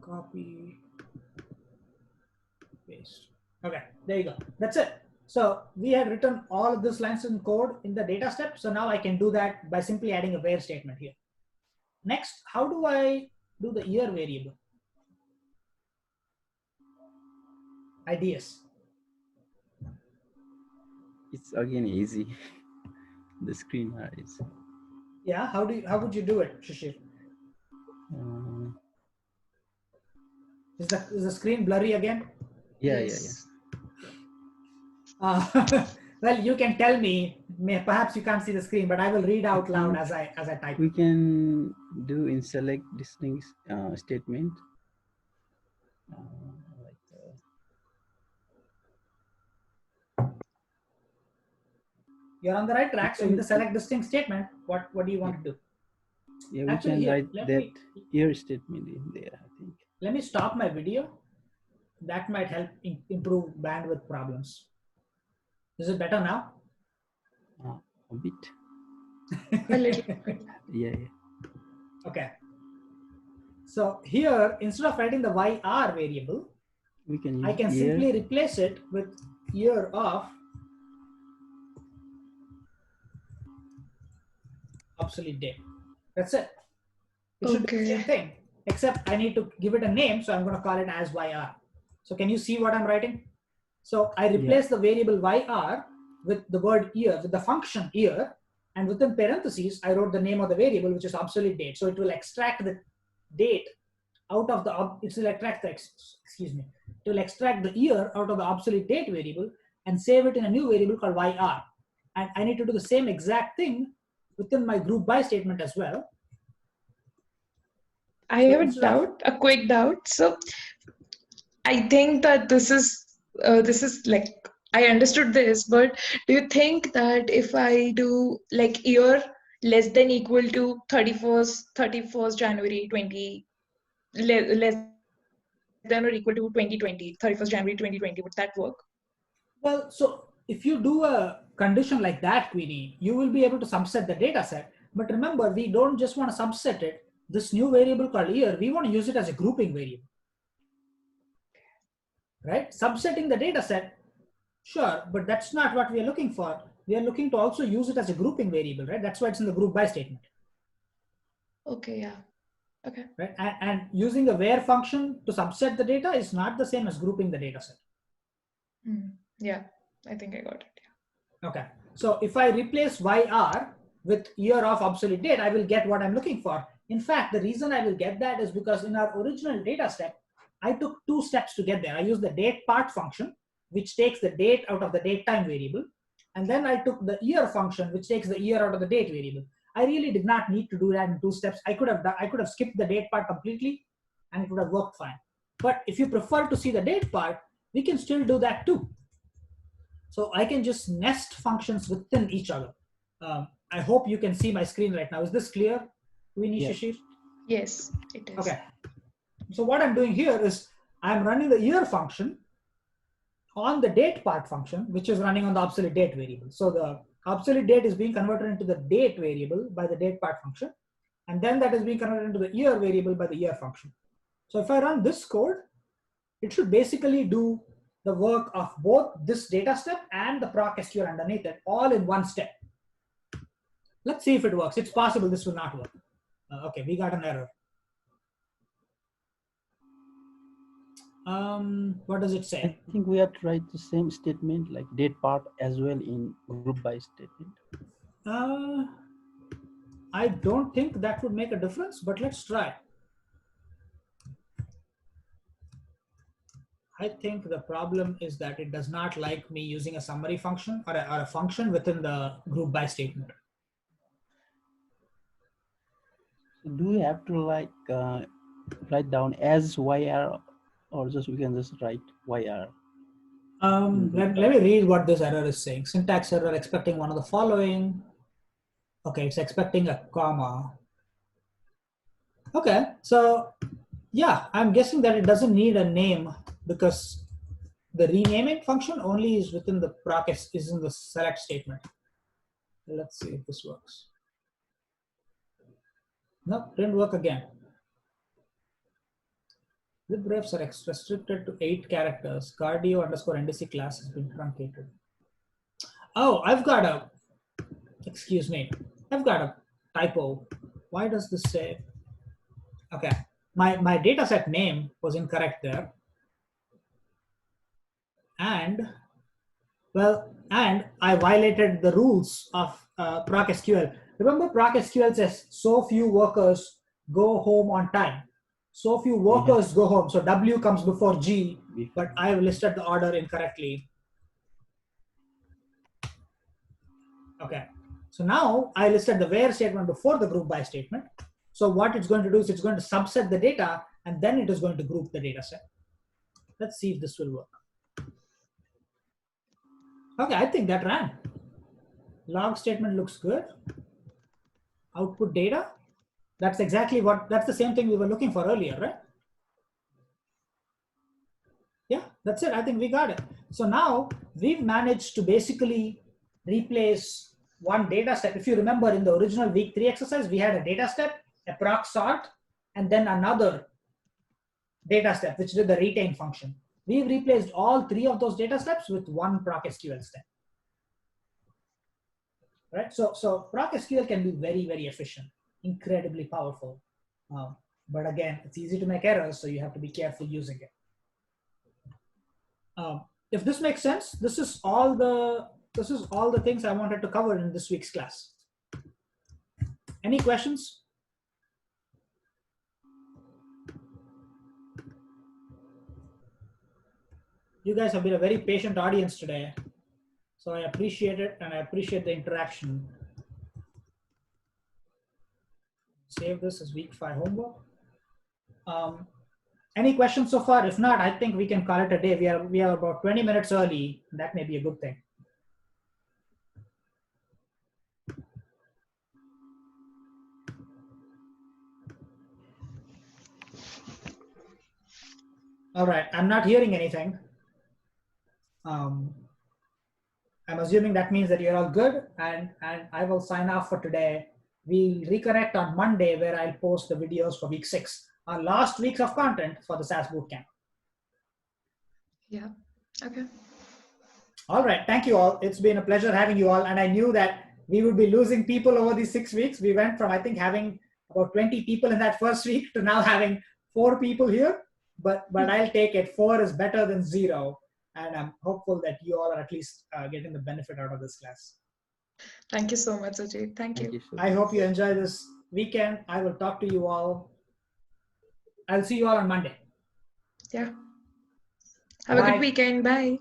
Copy, paste. Okay, there you go. That's it. So we had written all of these lines in code in the data step. So now I can do that by simply adding a where statement here. Next, how do I do the year variable? Ideas. It's again easy. The screen is. Yeah, how would you do it, Shishir? Is the screen blurry again? Yes. Well, you can tell me. Perhaps you can't see the screen, but I will read out loud as I type. We can do in select distinct statement. You're on the right track. So in the select distinct statement, what do you want to do? Yeah, we Actually, can here, write that year statement in there, I think. let me stop my video. That might help improve bandwidth problems. Is it better now? A bit. A little bit. Yeah. Okay. So here, instead of writing the YR variable, We can I use can year. simply replace it with year of obsolete date. That's it. It should be the same Okay. thing, except I need to give it a name, so I'm going to call it as YR. So can you see what I'm writing? So I replace the variable YR with the word year, with the function year, and within parentheses, I wrote the name of the variable, which is obsolete date. So it will extract the date out of the, it will extract the, excuse me, it will extract the year out of the obsolete date variable and save it in a new variable called YR. And I need to do the same exact thing within my group by statement as well. I So have a instead of, doubt, a quick doubt. So I think that this is like I understood this, but do you think that if I do like year less than equal to 31st January 20 less than or equal to 2020, 31st January 2020, would that work? well, so if you do a condition like that, Queenie, you will be able to subset the data set. But remember, we don't just want to subset it. This new variable called year, we want to use it as a grouping variable, right? Subsetting the data set, sure, but that's not what we are looking for. We are looking to also use it as a grouping variable, right? That's why it's in the group by statement. Okay, yeah. Okay. Right? And using the where function to subset the data is not the same as grouping the data set. Yeah, I think I got it. Yeah. Okay, so if I replace YR with year of obsolete date, I will get what I'm looking for. In fact, the reason I will get that is because in our original data step, I took 2 steps to get there. I used the date part function, which takes the date out of the date time variable. And then I took the year function, which takes the year out of the date variable. I really did not need to do that in 2 steps. I could have skipped the date part completely and it would have worked fine. But if you prefer to see the date part, we can still do that too. So I can just nest functions within each other. I hope you can see my screen right now. Is this clear, Winnie, Shishir? Yes, it is. Okay. So what I'm doing here is I'm running the year function on the date part function, which is running on the obsolete date variable. So the obsolete date is being converted into the date variable by the date part function. And then that is being converted into the year variable by the year function. So if I run this code, it should basically do the work of both this data step and the proc SQL underneath it, all in one step. Let's see if it works. It's possible this will not work. Okay, we got an error. What does it say? I think we have to write the same statement, like date part as well in group by statement. I don't think that would make a difference, but let's try. I think the problem is that it does not like me using a summary function or a function within the group by statement. So do we have to like write down as YR, or just we can just write YR? Let me read what this error is saying. Syntax error expecting one of the following. Okay, it's expecting a comma. Okay, so yeah, I'm guessing that it doesn't need a name because the renaming function only is within the proc is in the select statement. Let's see if this works. No, didn't work again. Librefs are restricted to 8 characters. Cardio underscore NDC class has been truncated. Oh, excuse me, I've got a typo. Why does this say, okay, my dataset name was incorrect there. And, well, and I violated the rules of proc SQL. Remember proc SQL says so few workers go home on time. So few workers go home. So W comes before G, but I have listed the order incorrectly. Okay. So now I listed the where statement before the group by statement. So what it's going to do is it's going to subset the data and then it is going to group the data set. Let's see if this will work. Okay, I think that ran. Log statement looks good. Output data. That's the same thing we were looking for earlier, right? Yeah, that's it. I think we got it. So now we've managed to basically replace one data step. If you remember in the original week 3 exercise, we had a data step, a proc sort, and then another data step, which did the retain function. We've replaced all 3 of those data steps with one proc SQL step. Right? So proc SQL can be very, very efficient, incredibly powerful. But again, it's easy to make errors, so you have to be careful using it. If this makes sense, this is all the things I wanted to cover in this week's class. Any questions? You guys have been a very patient audience today, so I appreciate it, and I appreciate the interaction. Save this as week 5 homework. Any questions so far? If not, I think we can call it a day. We are about 20 minutes early. That may be a good thing. All right, I'm not hearing anything. I'm assuming that means that you're all good, and I will sign off for today. We'll reconnect on Monday, where I'll post the videos for week 6, our last weeks of content for the SAS Bootcamp. Yeah. Okay. All right, thank you all. It's been a pleasure having you all, and I knew that we would be losing people over these 6 weeks. We went from, I think, having about 20 people in that first week to now having 4 people here, but I'll take it. 4 is better than 0, and I'm hopeful that you all are at least getting the benefit out of this class. Thank you so much, Ajay. Thank you. I hope you enjoy this weekend. I will talk to you all. I'll see you all on Monday. Yeah. Have a good weekend. Bye.